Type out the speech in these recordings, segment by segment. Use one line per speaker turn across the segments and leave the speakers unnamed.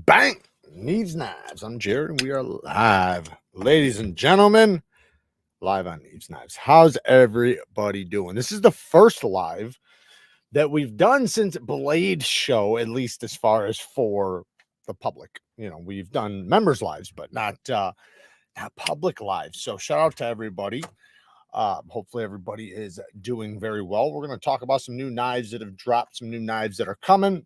Bang! Neeves Knives. I'm Jared, and we are live. Ladies and gentlemen, live on Neeves Knives. How's everybody doing? This is the first live that we've done since Blade show, at least as far as for the public. You know, we've done members lives, but not public lives. So shout out to everybody. Hopefully everybody is doing very well. We're going to talk about some new knives that have dropped, some new knives that are coming.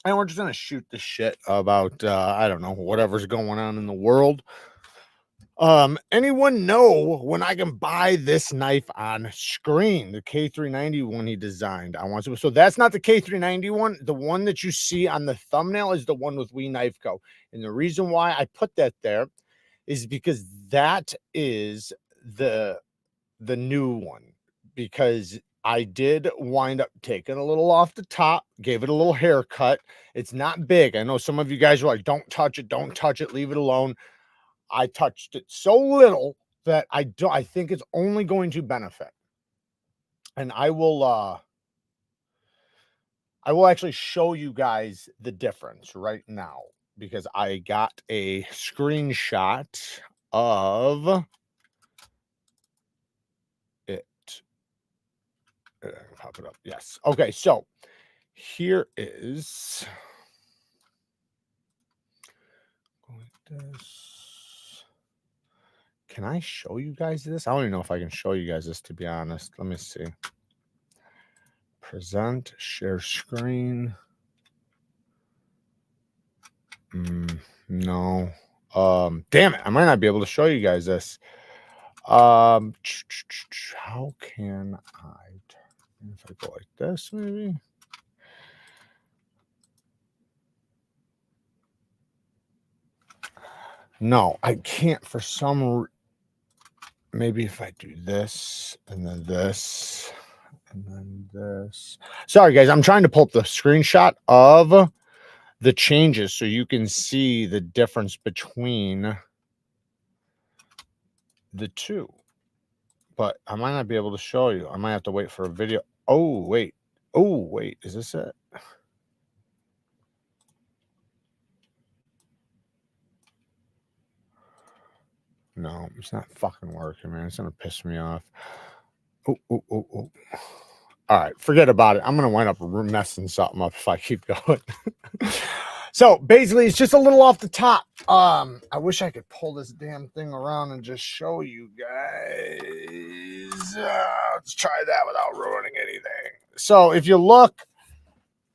And we're just going to shoot the shit about, I don't know, whatever's going on in the world. Anyone know when I can buy this knife on screen? The K390 one he designed. I want to. So that's not the K390 one. The one that you see on the thumbnail is the one with We Knife Co. And the reason why I put that there is because that is the new one, because I did wind up taking a little off the top, gave it a little haircut. It's not big. I know some of you guys are like, don't touch it, leave it alone. I touched it so little that I think it's only going to benefit. And I will actually show you guys the difference right now, because I got a screenshot of it. Pop it up. Yes. Okay. So here is this. Can I show you guys this? I don't even know if I can show you guys this, to be honest. Let me see. Present, share screen. No. Damn it. I might not be able to show you guys this. How can I turn, if I go like this, maybe? No, I can't for some maybe if I do this and then this and then this. Sorry guys, I'm trying to pull up the screenshot of the changes so you can see the difference between the two. But I might not be able to show you. I might have to wait for a video. Oh wait, is this it? No, it's not fucking working, man. It's gonna piss me off. Oh. All right, forget about it. I'm gonna wind up messing something up if I keep going. So basically, it's just a little off the top. I wish I could pull this damn thing around and just show you guys. Let's try that without ruining anything. So if you look,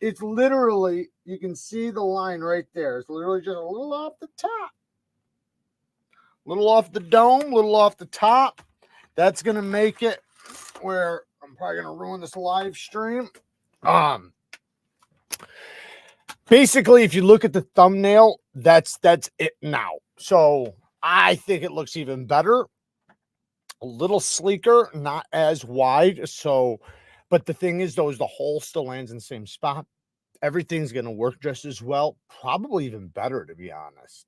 it's literally, you can see the line right there. It's literally just a little off the top. Little off the dome, little off the top. That's going to make it where I'm probably going to ruin this live stream. Basically, if you look at the thumbnail, that's it now. So I think it looks even better. A little sleeker, not as wide. So, but the thing is, though, is the hole still lands in the same spot. Everything's going to work just as well, probably even better, to be honest.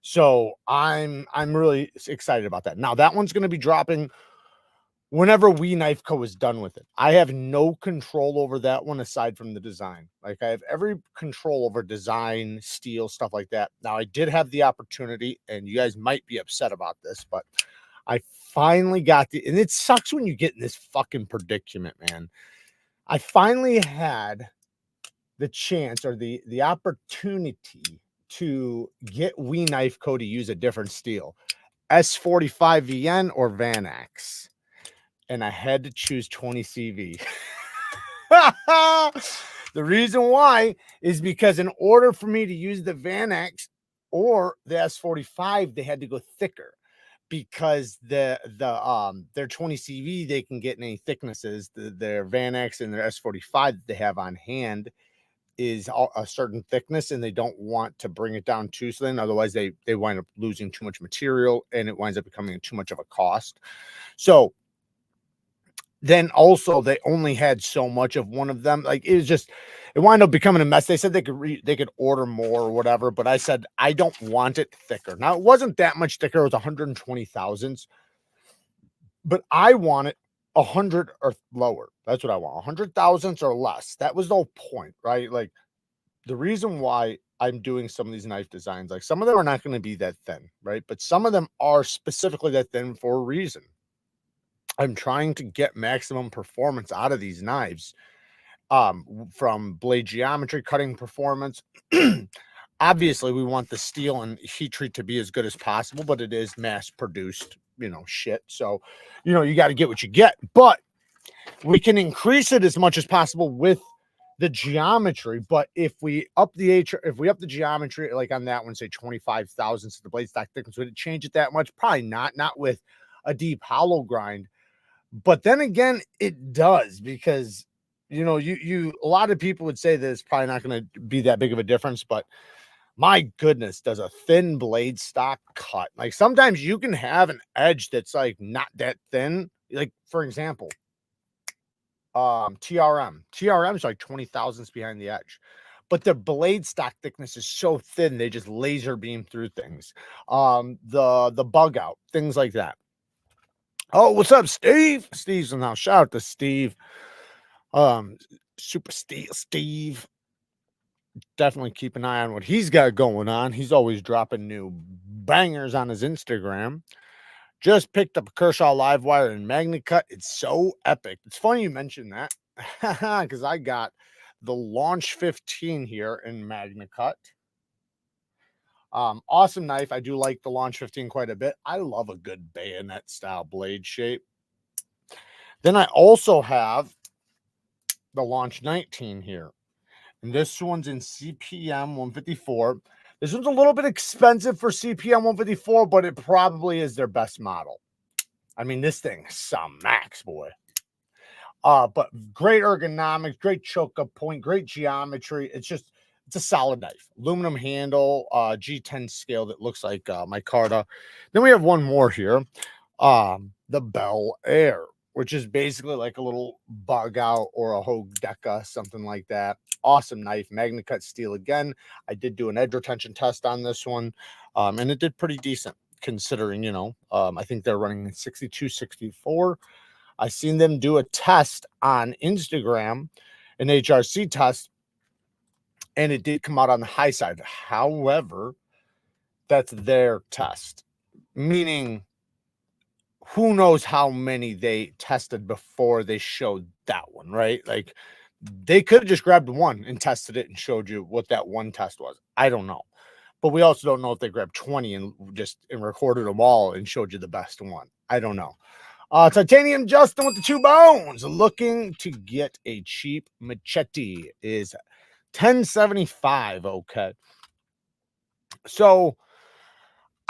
So I'm really excited about that. Now that one's going to be dropping whenever We Knife Co is done with it. I have no control over that one aside from the design. Like, I have every control over design, steel, stuff like that. Now I did have the opportunity, and you guys might be upset about this, but I finally got and it sucks when you get in this fucking predicament, man. I finally had the chance or the opportunity to get We Knife Co to use a different steel, S45 VN or Vanax, and I had to choose 20 CV. The reason why is because in order for me to use the Vanax or the S45, they had to go thicker, because their 20 CV they can get in any thicknesses. Their Vanax and their S45 that they have on hand is a certain thickness, and they don't want to bring it down too thin. Otherwise they wind up losing too much material, and it winds up becoming too much of a cost. So then also they only had so much of one of them. Like, it wound up becoming a mess. They said they could order more or whatever, but I said I don't want it thicker. Now it wasn't that much thicker. It was 120 thousandths, but I want it 100 or lower. That's what I want. 100 thousandths or less. That was the whole point, right? Like, the reason why I'm doing some of these knife designs, like some of them are not going to be that thin, right? But some of them are specifically that thin for a reason. I'm trying to get maximum performance out of these knives, from blade geometry, cutting performance. Obviously, we want the steel and heat treat to be as good as possible, but it is mass produced, shit. So, you got to get what you get, but we can increase it as much as possible with the geometry. But if we up the geometry, like on that one, say 25 thousandths of the blade stock thickness, would it change it that much? Probably not with a deep hollow grind. But then again, it does, because you a lot of people would say that it's probably not going to be that big of a difference, but my goodness, does a thin blade stock cut. Like sometimes you can have an edge that's like not that thin. Like for example, TRM is like 20 thousandths behind the edge, but the blade stock thickness is so thin they just laser beam through things. The bug out, things like that. Oh, what's up, Steve? Steve's in the house. Shout out to Steve. Super Steve. Definitely keep an eye on what he's got going on. He's always dropping new bangers on his Instagram. Just picked up a Kershaw live wire in MagnaCut. It's so epic. It's funny you mentioned that, because I got the Launch 15 here in MagnaCut. Awesome knife. I do like the Launch 15 quite a bit. I love a good bayonet style blade shape. Then I also have the Launch 19 here, and this one's in CPM 154. This one's a little bit expensive for CPM 154, but it probably is their best model. I mean, this thing is some max, boy. But great ergonomics, great choke up point, great geometry. It's a solid knife. Aluminum handle, G10 scale that looks like micarta. Then we have one more here, the Bel Air, which is basically like a little bug out or a Hogue Deca, something like that. Awesome knife, MagnaCut steel again. I did do an edge retention test on this one, and it did pretty decent considering, I think they're running 62, 64. I seen them do a test on Instagram, an HRC test, and it did come out on the high side. However, that's their test, meaning who knows how many they tested before they showed that one, right? Like they could have just grabbed one and tested it and showed you what that one test was. I don't know. But we also don't know if they grabbed 20 and recorded them all and showed you the best one. I don't know. Titanium Justin with the 2 bones, looking to get a cheap machete, is $10.75. Okay. So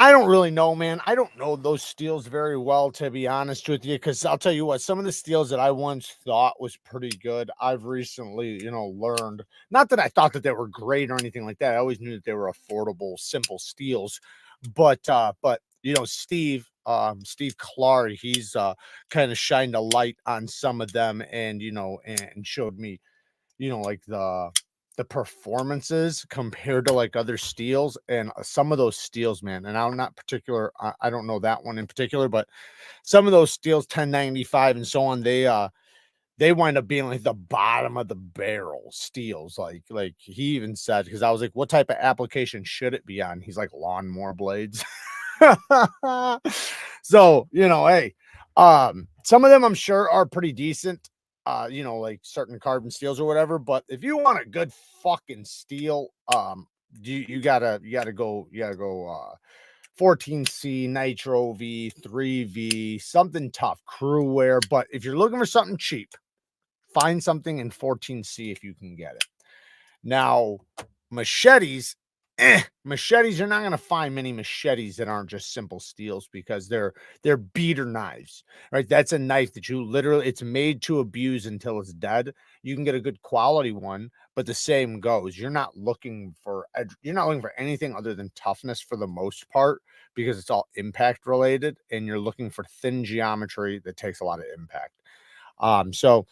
I don't really know, man. I don't know those steels very well, to be honest with you, because I'll tell you what, some of the steels that I once thought was pretty good, I've recently, learned, not that I thought that they were great or anything like that. I always knew that they were affordable, simple steels, but Steve Clark, he's kind of shined a light on some of them, and and showed me, like the performances compared to like other steels, and some of those steels, man, and I'm not particular, I don't know that one in particular, but some of those steels, 1095 and so on, they wind up being like the bottom of the barrel steels. Like he even said, because I was like, what type of application should it be on? He's like, lawnmower blades. So hey, some of them I'm sure are pretty decent, like certain carbon steels or whatever. But if you want a good fucking steel, you gotta go 14C Nitro V, 3V, something tough, crew wear. But if you're looking for something cheap, find something in 14C if you can get it. Now, machetes, you're not going to find many machetes that aren't just simple steels, because they're beater knives, right? That's a knife that you literally, it's made to abuse until it's dead. You can get a good quality one, but the same goes. You're not looking for anything other than toughness for the most part, because it's all impact related, and you're looking for thin geometry that takes a lot of impact. So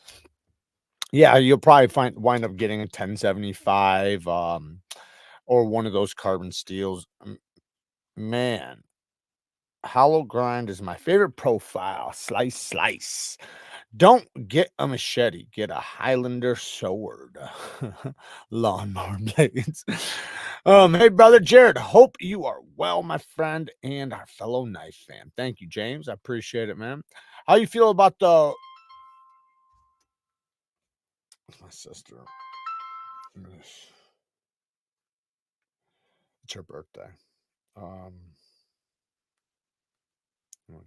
yeah, you'll probably wind up getting a 1075, or one of those carbon steels. Man, hollow grind is my favorite profile. Slice. Don't get a machete, get a Highlander sword. Lawnmower blades. Hey, brother Jared, hope you are well, my friend, and our fellow knife fan. Thank you, James. I appreciate it, man. How you feel about the my sister? It's her birthday. One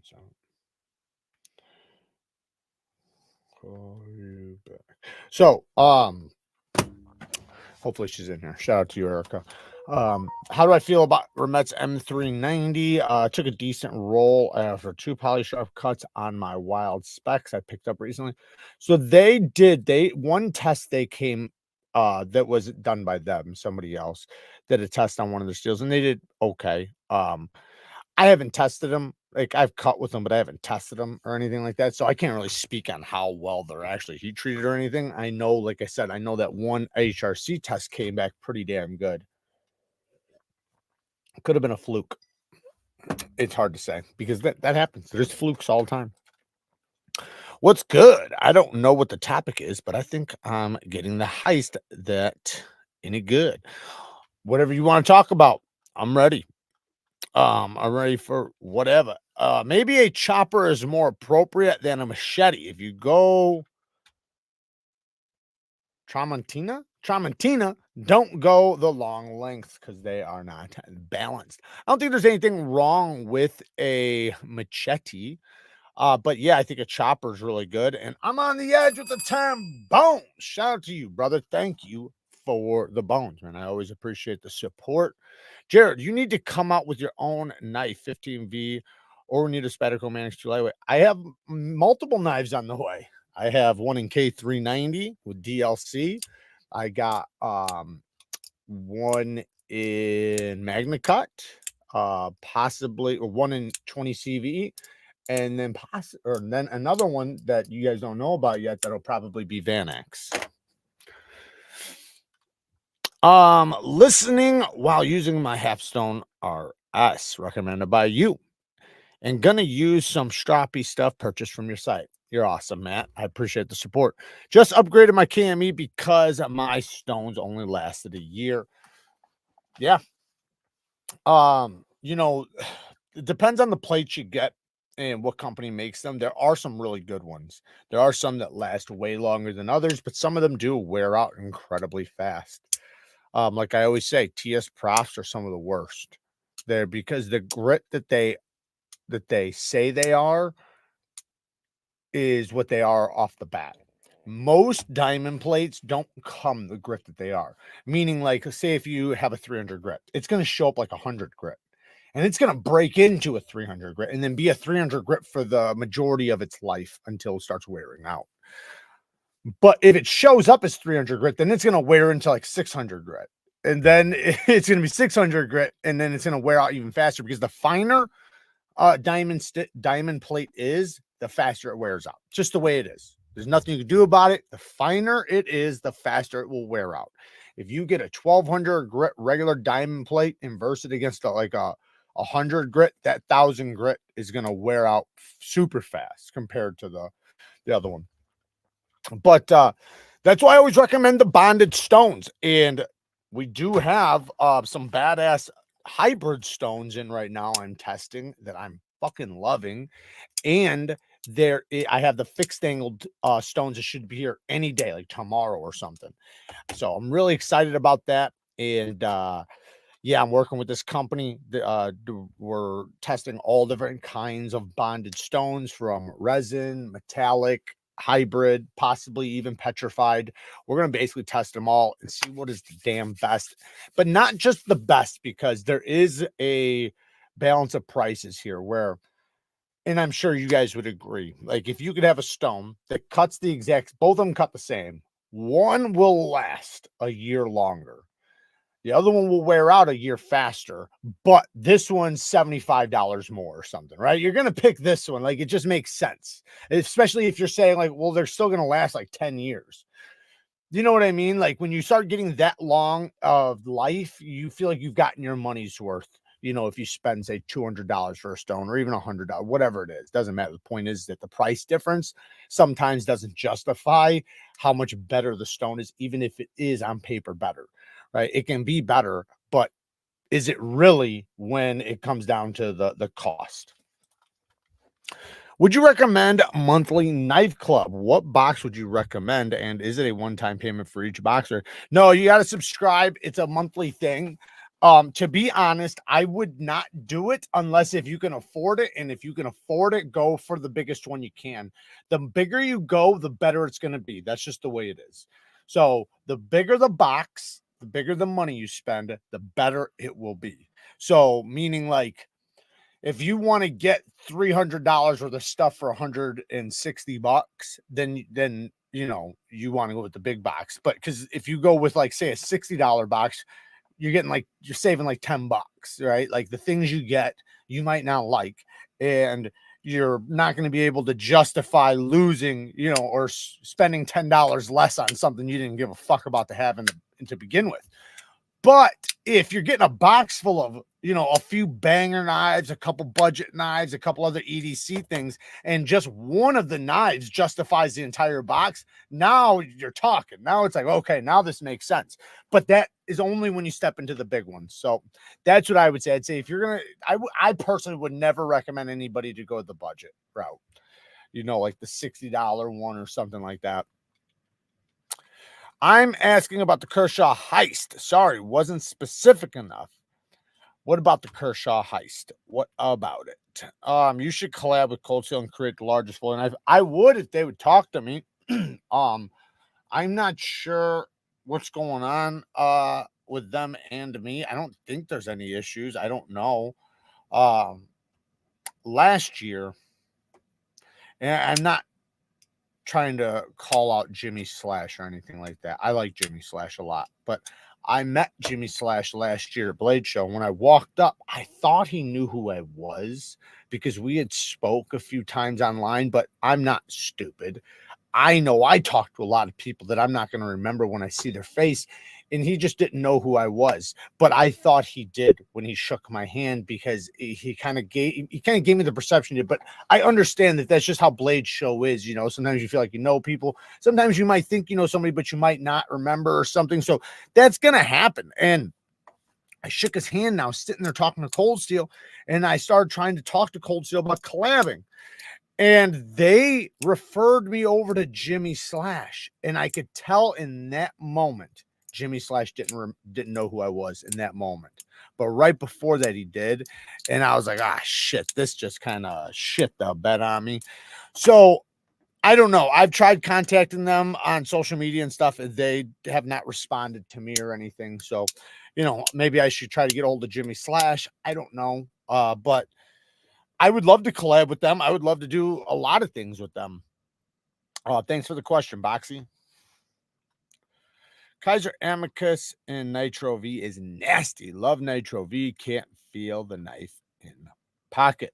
second. Call you back. So, hopefully she's in here. Shout out to you, Erica. How do I feel about REMETTE's M390? Took a decent roll after 2 poly sharp cuts on my wild specs I picked up recently. So one test they came that was done by them, somebody else did a test on one of the steels, and they did okay. I haven't tested them. Like, I've cut with them, but I haven't tested them or anything like that. So I can't really speak on how well they're actually heat treated or anything. I know, like I said, I know that one HRC test came back pretty damn good. Could have been a fluke. It's hard to say because that happens. There's flukes all the time. What's good? I don't know what the topic is, but I think I'm getting the heist that any good. Whatever you want to talk about, I'm ready. I'm ready for whatever. Maybe a chopper is more appropriate than a machete. If you go Tramontina, don't go the long lengths because they are not balanced. I don't think there's anything wrong with a machete. But yeah, I think a chopper is really good. And I'm on the edge with the term bones. Shout out to you, brother. Thank you for the bones, man. I always appreciate the support. Jared, you need to come out with your own knife, 15V, or we need a Spatterco Manix 2 lightweight. I have multiple knives on the way. I have one in K390 with DLC. I got one in MagnaCut, possibly, or one in 20 CV, and then then another one that you guys don't know about yet that'll probably be Vanax. Listening while using my Halfstone RS, recommended by you, and gonna use some stroppy stuff purchased from your site. You're awesome, Matt. I appreciate the support. Just upgraded my KME because my stones only lasted a year. Yeah. You know, it depends on the plates you get and what company makes them. There are some really good ones. There are some that last way longer than others, but some of them do wear out incredibly fast. Like I always say, TS Profs are some of the worst there because the grit that they say they are is what they are off the bat. Most diamond plates don't come the grit that they are. Meaning, like, say if you have a 300 grit, it's going to show up like 100 grit. And it's going to break into a 300 grit and then be a 300 grit for the majority of its life until it starts wearing out. But if it shows up as 300 grit, then it's going to wear into like 600 grit. And then it's going to be 600 grit, and then it's going to wear out even faster because the finer diamond plate is, the faster it wears out. Just the way it is. There's nothing you can do about it. The finer it is, the faster it will wear out. If you get a 1200 grit regular diamond plate and verse it against a 100 grit, that 1000 grit is going to wear out super fast compared to the other one. But that's why I always recommend the bonded stones. And we do have some badass hybrid stones in right now I'm testing that I'm fucking loving. And I have the fixed angled stones that should be here any day, like tomorrow or something. So I'm really excited about that. And yeah, I'm working with this company. We're testing all different kinds of bonded stones, from resin, metallic, hybrid, possibly even petrified. We're going to basically test them all and see what is the damn best, but not just the best, because there is a balance of prices here where, and I'm sure you guys would agree, like if you could have a stone that cuts the exact, both of them cut the same, one will last a year longer. The other one will wear out a year faster, but this one's $75 more or something, right? You're going to pick this one. Like, it just makes sense, especially if you're saying like, well, they're still going to last like 10 years. You know what I mean? Like, when you start getting that long of life, you feel like you've gotten your money's worth. You know, if you spend, say, $200 for a stone or even $100, whatever it is, doesn't matter. The point is that the price difference sometimes doesn't justify how much better the stone is, even if it is on paper better. Right? It can be better, but is it really when it comes down to the cost? Would you recommend monthly knife club? What box would you recommend? And is it a one-time payment for each boxer? No, you got to subscribe. It's a monthly thing. To be honest, I would not do it unless if you can afford it. And if you can afford it, go for the biggest one you can. The bigger you go, the better it's going to be. That's just the way it is. So the bigger the box, the bigger the money you spend, the better it will be. So meaning like, if you want to get $300 worth of stuff for 160 bucks, then you know you want to go with the big box. But because if you go with like say a $60 box, you're getting like you're saving like 10 bucks, right? Like the things you get you might not like, and you're not going to be able to justify losing, you know, or spending $10 less on something you didn't give a fuck about to have to begin with. But if you're getting a box full of, you know, a few banger knives, a couple budget knives, a couple other EDC things, and just one of the knives justifies the entire box, now you're talking. Now it's like, okay, now this makes sense. But that is only when you step into the big ones. So that's what I would say. I'd say if you're going to, I personally would never recommend anybody to go the budget route, you know, like the $60 one or something like that. I'm asking about the Kershaw heist. Sorry, wasn't specific enough. What about the Kershaw heist? What about it? You should collab with Cold Steel and create the largest full knife. I would if they would talk to me. I'm not sure what's going on with them and me. I don't think there's any issues. I don't know. Last year, and I'm not trying to call out Jimmy Slash or anything like that. I like Jimmy Slash a lot, but I met Jimmy Slash last year at Blade Show. When I walked up, I thought he knew who I was because we had spoke a few times online, but I'm not stupid. I know I talked to a lot of people that I'm not going to remember when I see their face, and he just didn't know who I was. But I thought he did when he shook my hand because he kind of gave me the perception. But I understand that that's just how Blade Show is. You know, sometimes you feel like you know people. Sometimes you might think you know somebody, but you might not remember or something. So that's going to happen. And I shook his hand now, sitting there talking to Cold Steel, and I started trying to talk to Cold Steel about collabing. And they referred me over to Jimmy Slash. And I could tell in that moment, Jimmy Slash didn't know who I was in that moment. But right before that, he did. And I was like, ah, shit, this just kind of shit the bed on me. So I don't know. I've tried contacting them on social media and stuff, and they have not responded to me or anything. So, you know, maybe I should try to get a hold of Jimmy Slash. I don't know. But I would love to collab with them. I would love to do a lot of things with them. Thanks for the question, Boxy. Kaiser Amicus and Nitro V is nasty. Love Nitro V. Can't feel the knife in pocket.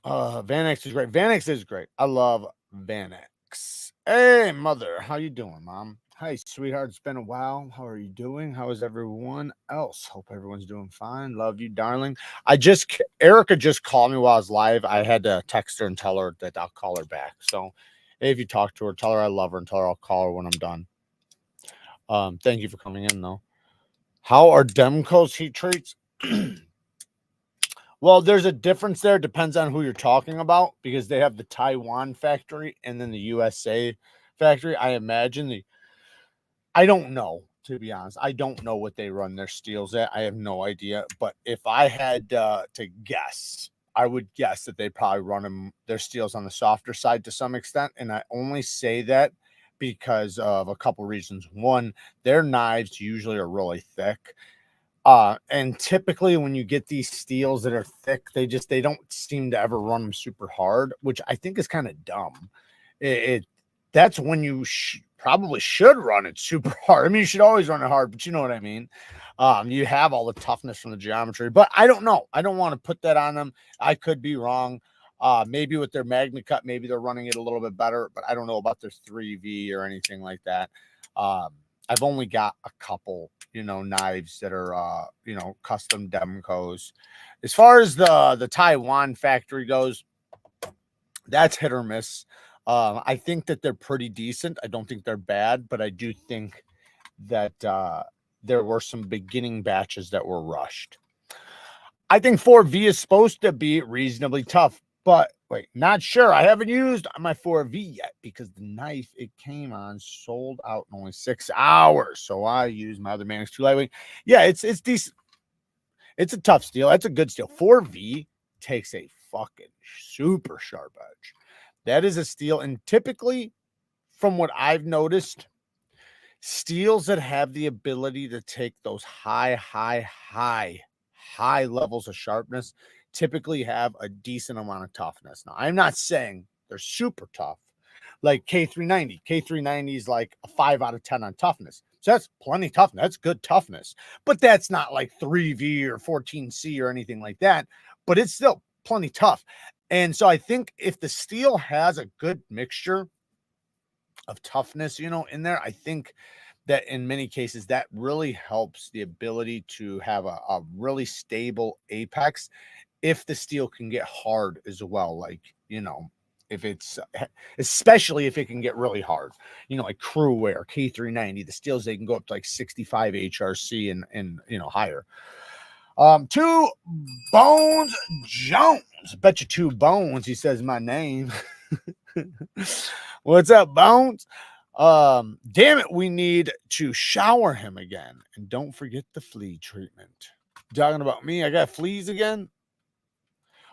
Vanex is great. Vanex is great. I love Vanex. Hey, mother. How you doing, mom? Hi, sweetheart. It's been a while. How are you doing? How is everyone else? Hope everyone's doing fine. Love you, darling. Erica just called me while I was live. I had to text her and tell her that I'll call her back. So if you talk to her, tell her I love her and tell her I'll call her when I'm done. Thank you for coming in, though. How are Demco's heat treats? Well, there's a difference there. Depends on who you're talking about because they have the Taiwan factory and then the USA factory. I imagine I don't know, to be honest. I don't know what they run their steels at. I have no idea. But if I had to guess, I would guess that they probably run their steels on the softer side to some extent. And I only say that because of a couple reasons. One, their knives usually are really thick. And typically when you get these steels that are thick, they don't seem to ever run them super hard, which I think is kind of dumb. That's when you probably should run it super hard. I mean, you should always run it hard, but you know what I mean? You have all the toughness from the geometry, but I don't know. I don't want to put that on them. I could be wrong. Maybe with their MagnaCut, maybe they're running it a little bit better, but I don't know about their 3V or anything like that. I've only got a couple, you know, knives that are, you know, custom Demcos. As far as the Taiwan factory goes, that's hit or miss. I think that they're pretty decent. I don't think they're bad, but I do think that there were some beginning batches that were rushed. I think 4V is supposed to be reasonably tough, but wait, not sure. I haven't used my 4V yet because the knife it came on sold out in only 6 hours. So I used my other Manix 2 Lightweight. Yeah, it's decent. It's a tough steel. That's a good steel. 4V takes a fucking super sharp edge. That is a steel, and typically, from what I've noticed, steels that have the ability to take those high levels of sharpness typically have a decent amount of toughness. Now, I'm not saying they're super tough, like K390. K390 is like a 5 out of 10 on toughness. So that's plenty toughness. That's good toughness. But that's not like 3V or 14C or anything like that. But it's still plenty tough. And so I think if the steel has a good mixture of toughness, you know, in there, I think that in many cases that really helps the ability to have a really stable apex if the steel can get hard as well. Like, you know, if it's, especially if it can get really hard, you know, like crew wear, K390, the steels, they can go up to like 65 HRC and you know, higher. Two Bones Jones. Bet you Two Bones, he says my name. What's up, Bones? Damn it, we need to shower him again. And don't forget the flea treatment. Talking about me, I got fleas again.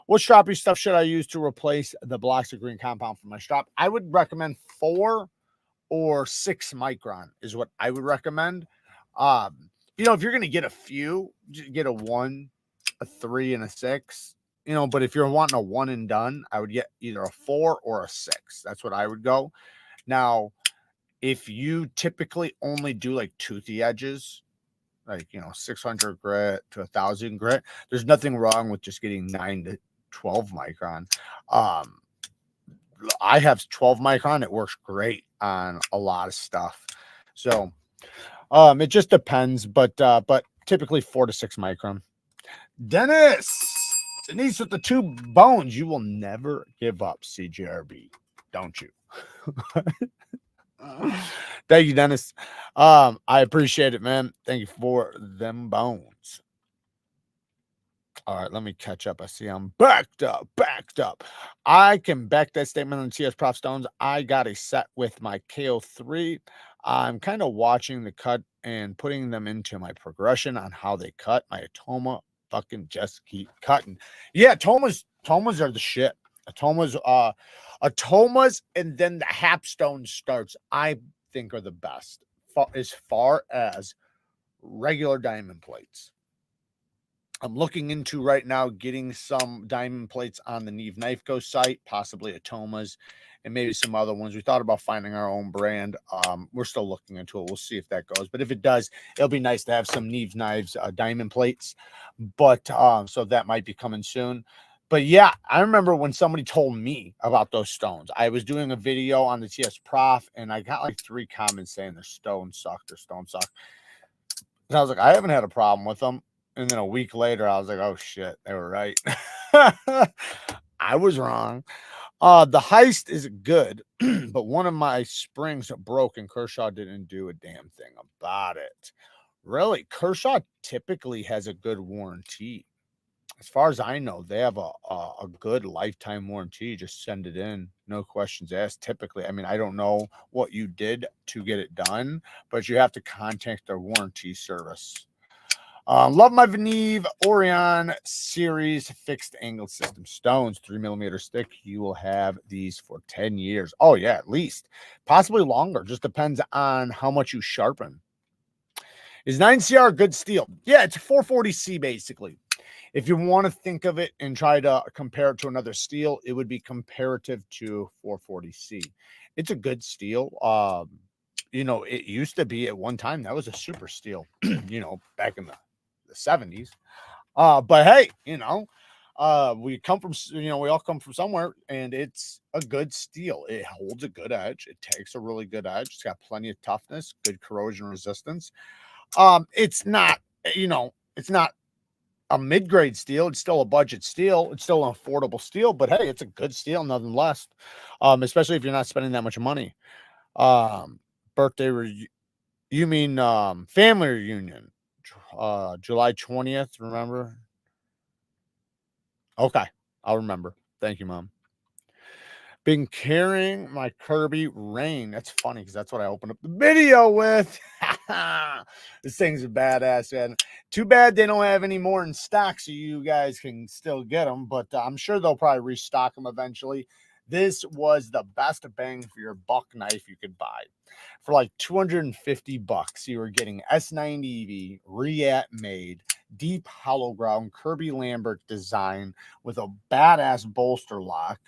What stroppy stuff should I use to replace the blocks of green compound for my strap? I would recommend 4 or 6 micron is what I would recommend. You know, if you're going to get a few, get a 1, a 3, and a 6. You know, but if you're wanting a 1 and done, I would get either a 4 or a 6. That's what I would go. Now, if you typically only do like toothy edges, like, you know, 600 grit to 1000 grit, there's nothing wrong with just getting 9 to 12 micron. I have 12 micron. It works great on a lot of stuff. So, it just depends, but typically 4 to 6 micron. Dennis, Denise with the 2 bones. You will never give up, CJRB, don't you? Thank you, Dennis. I appreciate it, man. Thank you for them bones. All right, let me catch up. I see I'm backed up. I can back that statement on TS Prof Stones. I got a set with my KO3. I'm kind of watching the cut and putting them into my progression on how they cut. My Atoma fucking just keep cutting. Yeah, Tomas are the shit. Atomas, and then the Hapstone starts, I think, are the best as far as regular diamond plates. I'm looking into right now getting some diamond plates on the Neve Knife Co site, possibly Atomas, and maybe some other ones. We thought about finding our own brand. We're still looking into it. We'll see if that goes. But if it does, it'll be nice to have some NeevesKnives diamond plates. But so that might be coming soon. But yeah, I remember when somebody told me about those stones. I was doing a video on the TS Prof, and I got like 3 comments saying their stones suck. And I was like, I haven't had a problem with them. And then a week later, I was like, oh, shit, they were right. I was wrong. The heist is good, but one of my springs broke, and Kershaw didn't do a damn thing about it. Really, Kershaw typically has a good warranty. As far as I know, they have a good lifetime warranty. Just send it in. No questions asked. Typically, I mean, I don't know what you did to get it done, but you have to contact their warranty service. Love my Neve Orion series fixed angle system stones, 3mm stick. You will have these for 10 years. Oh yeah, at least, possibly longer. Just depends on how much you sharpen. Is 9CR good steel? Yeah, it's a 440C basically. If you want to think of it and try to compare it to another steel, it would be comparative to 440C. It's a good steel. You know, it used to be at one time that was a super steel, you know, back in the 70s. But hey, you know, we come from, you know, we all come from somewhere, and it's a good steel. It holds a good edge. It takes a really good edge. It's got plenty of toughness, good corrosion resistance. It's not, you know, it's not a mid-grade steel. It's still a budget steel. It's still an affordable steel, but hey, it's a good steel nonetheless. Especially if you're not spending that much money. Birthday You mean family reunion, July 20th? Remember? Okay, I'll remember. Thank you, Mom. Been carrying my Kirby Rain. That's funny because that's what I opened up the video with. This thing's a badass, man. Too bad they don't have any more in stock, so you guys can still get them. But I'm sure they'll probably restock them eventually. This was the best bang for your buck knife you could buy. For like 250 bucks, you were getting S90V Reat made, deep hollow ground Kirby Lambert design with a badass bolster lock.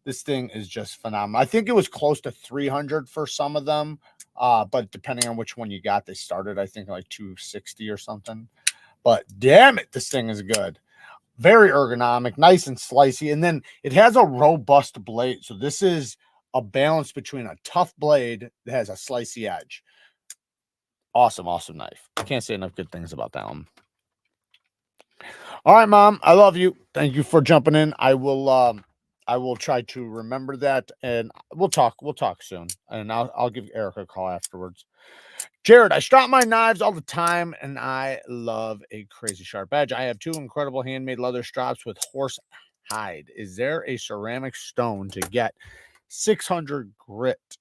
This thing is just phenomenal. I think it was close to 300 for some of them, but depending on which one you got, they started, I think, like 260 or something. But damn it, this thing is good. Very ergonomic, nice and slicey. And then it has a robust blade. So this is a balance between a tough blade that has a slicey edge. Awesome, awesome knife. I can't say enough good things about that one. All right, Mom, I love you. Thank you for jumping in. I will try to remember that, and we'll talk soon. And I'll give Erica a call afterwards. Jared, I strap my knives all the time, and I love a crazy sharp edge. I have 2 incredible handmade leather straps with horse hide. Is there a ceramic stone to get 600 grit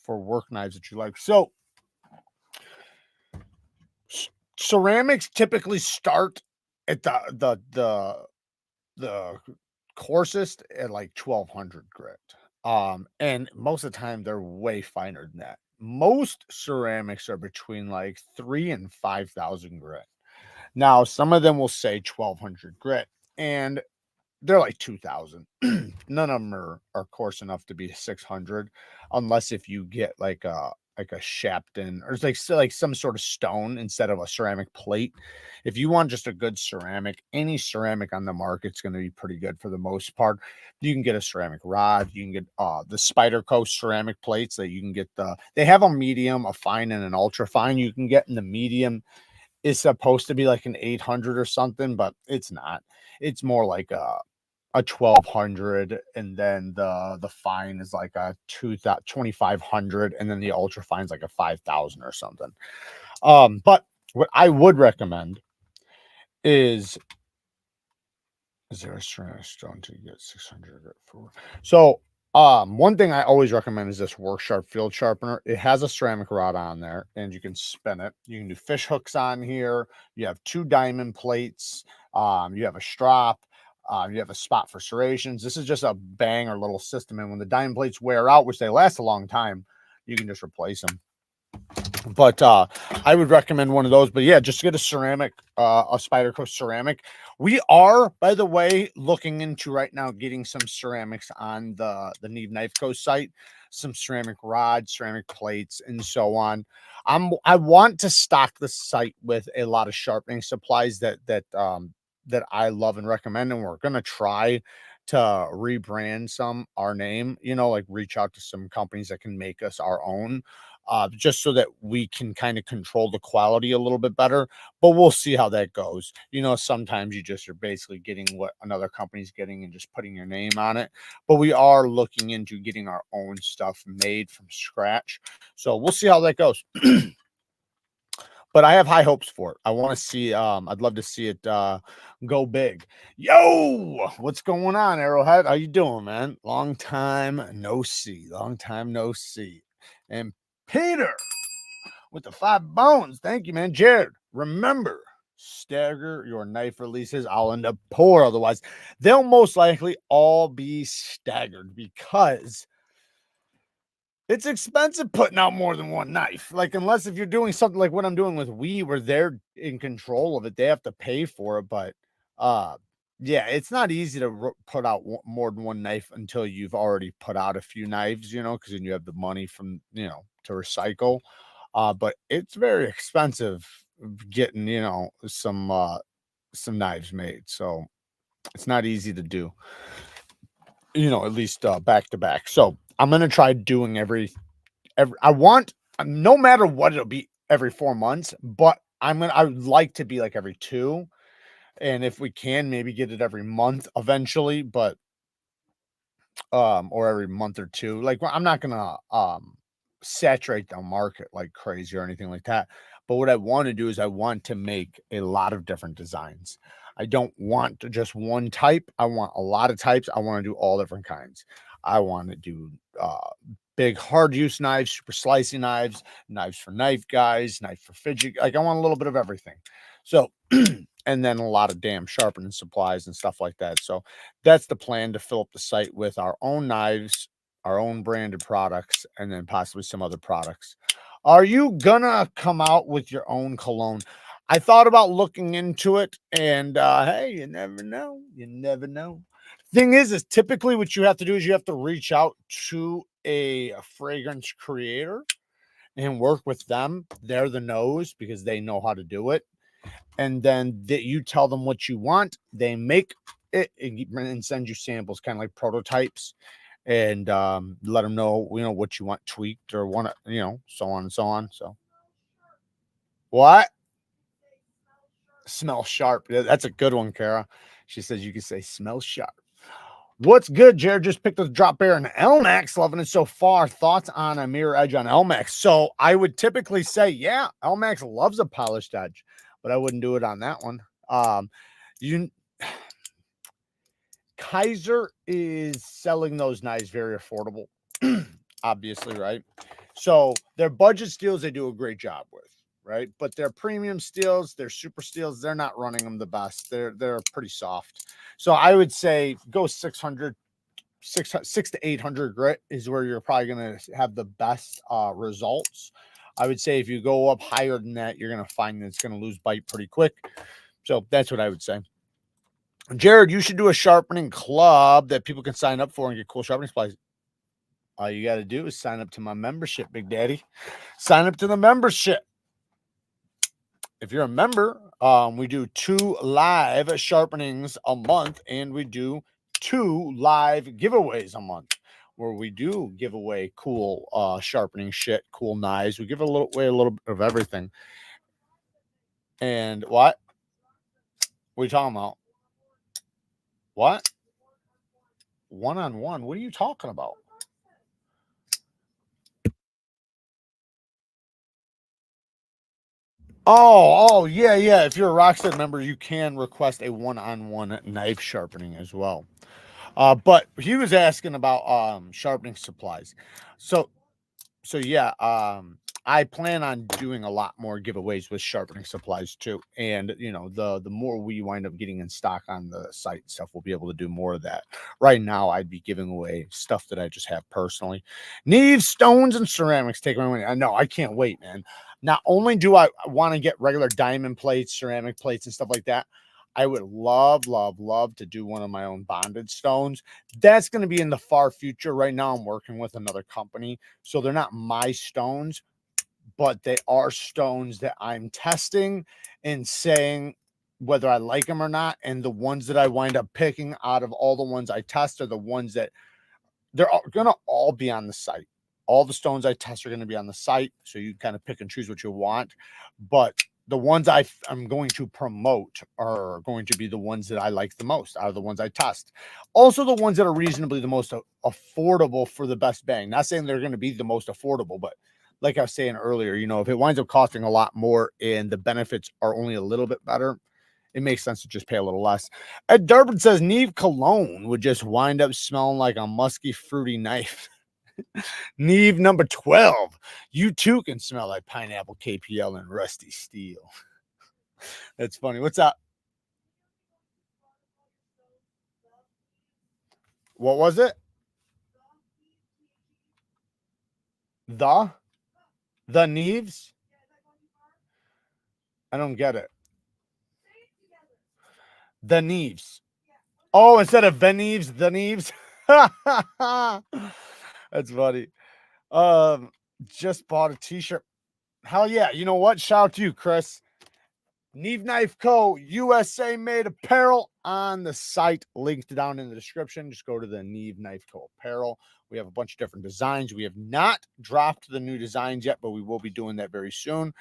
for work knives that you like? So ceramics typically start at the coarsest at like 1200 grit. And most of the time they're way finer than that. Most ceramics are between like 3 and 5,000 grit. Now, some of them will say 1200 grit, and they're like 2,000. None of them are coarse enough to be 600, unless if you get like a Shapton or it's like some sort of stone instead of a ceramic plate. If you want just a good ceramic, any ceramic on the market's going to be pretty good for the most part. You can get a ceramic rod. You can get the Spider Coast ceramic plates that you can get. They have a medium, a fine, and an ultra fine. You can get in the medium. Is supposed to be like an 800 or something, but it's not. It's more like a 1200, and then the fine is like a 2500, and then the ultra fine's like a 5000 or something. But what I would recommend is there a ceramic stone to get 600 for? So one thing I always recommend is this Work Sharp field sharpener. It has a ceramic rod on there, and you can spin it. You can do fish hooks on here. You have 2 diamond plates. You have a strap. You have a spot for serrations. This is just a banger little system, and when the diamond plates wear out, which they last a long time, you can just replace them. But I would recommend one of those. But yeah, just get a ceramic, a Spider Coast ceramic. We are, by the way, looking into right now getting some ceramics on the Neeve Knife Co site, some ceramic rods, ceramic plates, and so on. I want to stock the site with a lot of sharpening supplies that I love and recommend, and we're gonna try to rebrand some our name, like reach out to some companies that can make us our own, just so that we can kind of control the quality a little bit better. But we'll see how that goes. Sometimes you're basically getting what another company's getting and just putting your name on it. But we are looking into getting our own stuff made from scratch. So we'll see how that goes. But I have high hopes for it. I want to see, I'd love to see it go big. Yo, what's going on, Arrowhead? How you doing, man? Long time no see. Long time no see. And Peter with the 5 bones. Thank you, man. Jared, remember, stagger your knife releases. I'll end up poor. Otherwise, they'll most likely all be staggered because it's expensive putting out more than one knife. Like, unless if you're doing something like what I'm doing with where they're in control of it, they have to pay for it. But yeah, it's not easy to put out more than one knife until you've already put out a few knives, because then you have the money from, to recycle. But it's very expensive getting, some knives made. So it's not easy to do, at least back to back. So I'm going to try doing I want, no matter what, it'll be every 4 months, but I would like to be like every 2. And if we can, maybe get it every month eventually, but or every month or 2. Like, I'm not gonna saturate the market like crazy or anything like that. But what I want to do is I want to make a lot of different designs. I don't want just one type. I want a lot of types. I want to do all different kinds. I want to do big hard use knives, super slicing knives, knives for knife guys, knife for fidget. Like I want a little bit of everything. So, and then a lot of damn sharpening supplies and stuff like that. So that's the plan, to fill up the site with our own knives, our own branded products, and then possibly some other products. Are you gonna come out with your own cologne? I thought about looking into it, and hey, you never know. You never know. Thing is typically what you have to do is you have to reach out to a fragrance creator and work with them. They're the nose because they know how to do it. And then that you tell them what you want, they make it and send you samples, kind of like prototypes, and let them know, you know, what you want tweaked or want to, you know, so on and so on. So what? Smell sharp. That's a good one, Kara. She says you can say smell sharp. What's good, Jared? Just picked up the drop bear and LMAX. Loving it so far. Thoughts on a mirror edge on LMAX? So I would typically say, yeah, LMAX loves a polished edge, but I wouldn't do it on that one. Kaiser is selling those knives very affordable, obviously, right? So their budget steels, they do a great job with, right? But their premium steels, their super steels, they're not running them the best. They're pretty soft. So I would say go 600, 6 to 800 grit is where you're probably going to have the best results. I would say if you go up higher than that, you're going to find that it's going to lose bite pretty quick. So that's what I would say. Jared, you should do a sharpening club that people can sign up for and get cool sharpening supplies. All you got to do is sign up to my membership, Big Daddy. Sign up to the membership. If you're a member, we do 2 live sharpenings a month, and we do 2 live giveaways a month, where we do give away cool sharpening shit, cool knives. We give away a little bit of everything. And what? What are you talking about? What? One-on-one? What are you talking about? Oh, yeah. If you're a Rockstar member, you can request a one-on-one knife sharpening as well. But he was asking about sharpening supplies. So yeah, I plan on doing a lot more giveaways with sharpening supplies too. And you know, the more we wind up getting in stock on the site and stuff, we'll be able to do more of that. Right now, I'd be giving away stuff that I just have personally. Neeves, stones, and ceramics. Take my money. I know, I can't wait, man. Not only do I want to get regular diamond plates, ceramic plates, and stuff like that, I would love to do one of my own bonded stones. That's going to be in the far future. Right now, I'm working with another company, so they're not my stones, but they are stones that I'm testing and saying whether I like them or not. And the ones that I wind up picking out of all the ones I test are the ones that they're going to all be on the site. All the stones I test are going to be on the site, so you kind of pick and choose what you want. But the ones I'm going to promote are going to be the ones that I like the most out of the ones I test. Also, the ones that are reasonably the most affordable for the best bang. Not saying they're going to be the most affordable, but like I was saying earlier, you know, if it winds up costing a lot more and the benefits are only a little bit better, it makes sense to just pay a little less. Ed Durbin says Neve cologne would just wind up smelling like a musky, fruity knife. Neve number 12. You too can smell like pineapple, KPL, and rusty steel. That's funny. What's up? What was it? The Neeves? I don't get it. The Neeves. Oh, instead of Neeves, the Neeves. That's funny. Just bought a t-shirt. Hell yeah. You know what? Shout out to you, Chris. Neve Knife Co. USA made apparel on the site, linked down in the description. Just go to the Neve Knife Co. apparel. We have a bunch of different designs. We have not dropped the new designs yet, but we will be doing that very soon.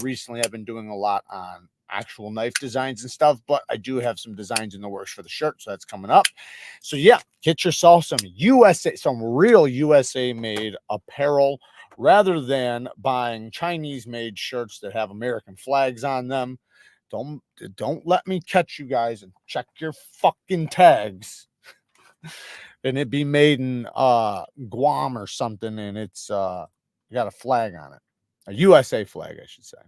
Recently, I've been doing a lot on actual knife designs and stuff, but I do have some designs in the works for the shirt, so that's coming up. So yeah, get yourself some real USA made apparel rather than buying Chinese made shirts that have American flags on them. Don't let me catch you guys and check your fucking tags and it be made in Guam or something, and it's got a flag on it, a USA flag, I should say.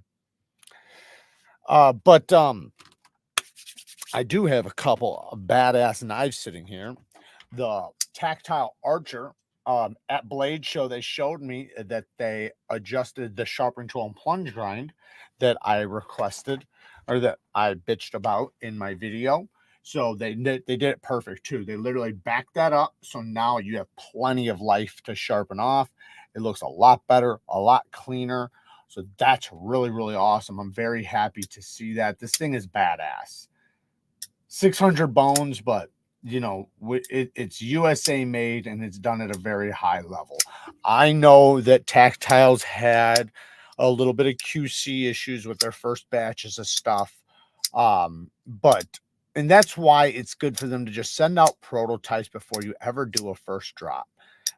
But I do have a couple of badass knives sitting here. The Tactile Archer at Blade Show, they showed me that they adjusted the sharpening tool and plunge grind that I requested or that I bitched about in my video. So they did it perfect too. They literally backed that up. So now you have plenty of life to sharpen off. It looks a lot better, a lot cleaner. So that's really, really awesome. I'm very happy to see that. This thing is badass. 600 bones, but you know, it's USA made and it's done at a very high level. I know that Tactiles had a little bit of QC issues with their first batches of stuff. But and that's why it's good for them to just send out prototypes before you ever do a first drop.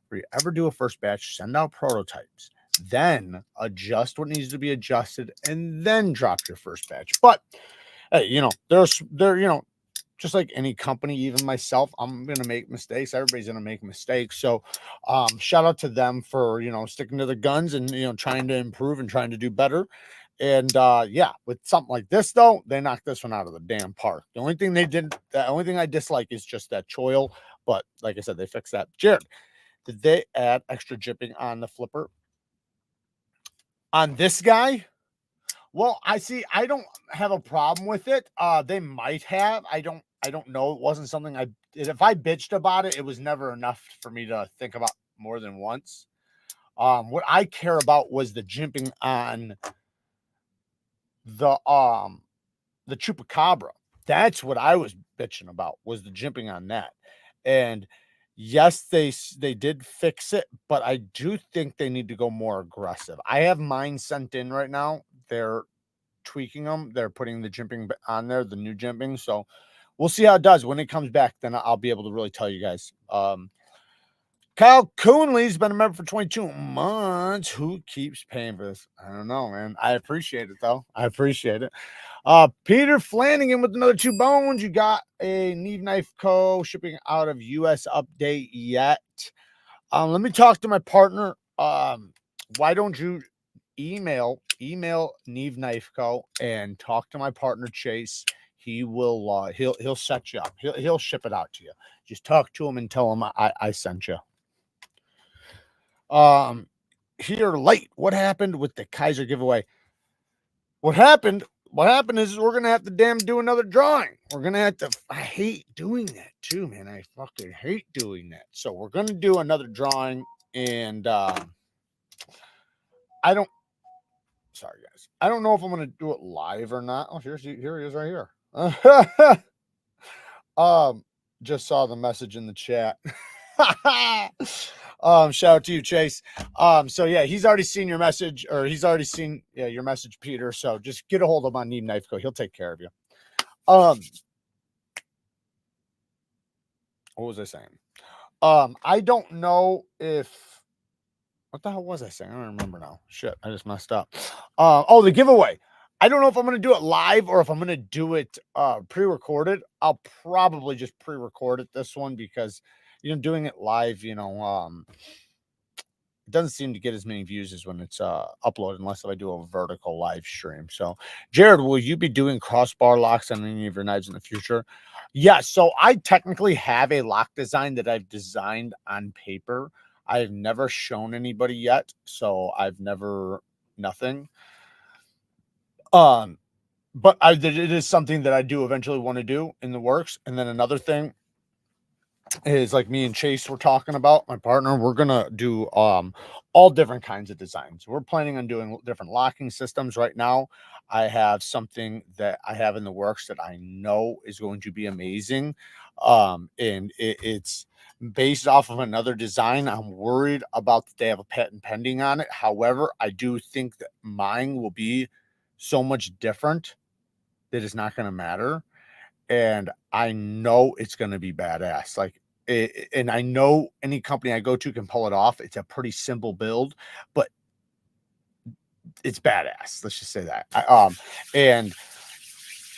Before you ever do a first batch, send out prototypes, then adjust what needs to be adjusted, and then drop your first batch. But hey, you know, you know, just like any company, even myself, I'm going to make mistakes. Everybody's going to make mistakes. So, shout out to them for, you know, sticking to the guns and, you know, trying to improve and trying to do better. And, yeah, with something like this, though, they knocked this one out of the damn park. The only thing the only thing I dislike is just that choil. But like I said, they fixed that. Jared, did they add extra jipping on the flipper? On this guy? Well, I don't have a problem with it. They might have. I don't know. It wasn't something if I bitched about it, it was never enough for me to think about more than once. What I care about was the jimping on the chupacabra. That's what I was bitching about, was the jimping on that. And yes, they did fix it, but I do think they need to go more aggressive. I have mine sent in right now. They're tweaking them. They're putting the jimping on there, the new jimping. So we'll see how it does. When it comes back, then I'll be able to really tell you guys. Kyle Coonley's been a member for 22 months. Who keeps paying for this? I don't know, man. I appreciate it, though. I appreciate it. Peter Flanagan with another 2 bones. You got a Neve Knife Co. shipping out of US update yet? Let me talk to my partner. Why don't you email Neve Knife Co. and talk to my partner Chase. He will he'll set you up. He'll ship it out to you. Just talk to him and tell him I sent you. Here late. What happened with the Kaiser giveaway? What happened is we're gonna have to do another drawing. We're gonna have to. I hate doing that too, man. I fucking hate doing that. So we're gonna do another drawing, and I don't. Sorry, guys. I don't know if I'm gonna do it live or not. Oh, here he is right here. Just saw the message in the chat. Shout out to you, Chase. So yeah, he's already seen your message, or he's already seen your message, Peter. So just get a hold of him on Neve Knife Co. He'll take care of you. What was I saying? I don't know if what the hell was I saying? I don't remember now. Shit, I just messed up. Oh, the giveaway. I don't know if I'm going to do it live or if I'm going to do it pre-recorded. I'll probably just pre-record it this one because, you know, doing it live, you know, it doesn't seem to get as many views as when it's uploaded unless I do a vertical live stream. So, Jared, will you be doing crossbar locks on any of your knives in the future? Yeah, so I technically have a lock design that I've designed on paper. I've never shown anybody yet, so I've never nothing. But it is something that I do eventually want to do in the works. And then another thing is, like me and Chase were talking about, my partner, we're gonna do all different kinds of designs. We're planning on doing different locking systems. Right now I have something that I have in the works that I know is going to be amazing, and it's based off of another design. I'm worried about that they have a patent pending on it. However, I do think that mine will be so much different that it's not going to matter, and I know it's going to be badass. Like, and I know any company I go to can pull it off. It's a pretty simple build, but it's badass. Let's just say that. And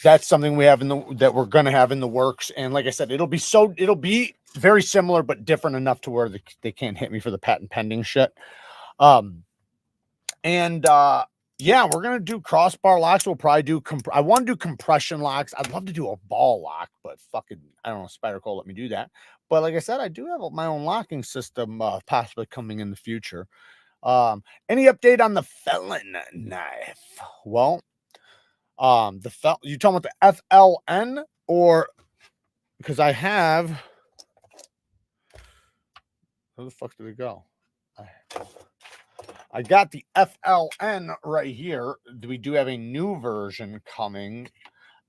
that's something we have that we're going to have in the works. And like I said, it'll be very similar, but different enough to where they can't hit me for the patent pending shit. Yeah, we're going to do crossbar locks. We'll probably do, I want to do compression locks. I'd love to do a ball lock, but fucking, I don't know, Spyderco let me do that. But like I said, I do have my own locking system possibly coming in the future. Any update on the Felon knife? Well, you talking about the FLN, or because I have, where the fuck did it go? I got the FLN right here. We do have a new version coming.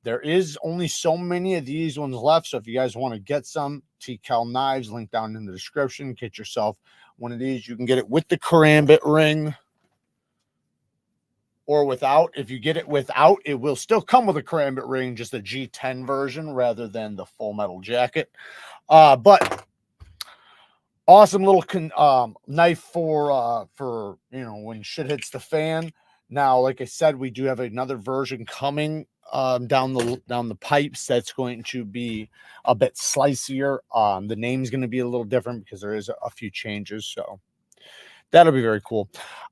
There is only so many of these ones left. So if you guys want to get some TCal knives, link down in the description. Get yourself one of these. You can get it with the karambit ring or without. If you get it without, it will still come with a karambit ring, just a G10 version rather than the full metal jacket. But awesome little knife for you know, when shit hits the fan. Now, like I said, we do have another version coming down the pipes that's going to be a bit slicier. The name's going to be a little different because there is a few changes, so that'll be very cool.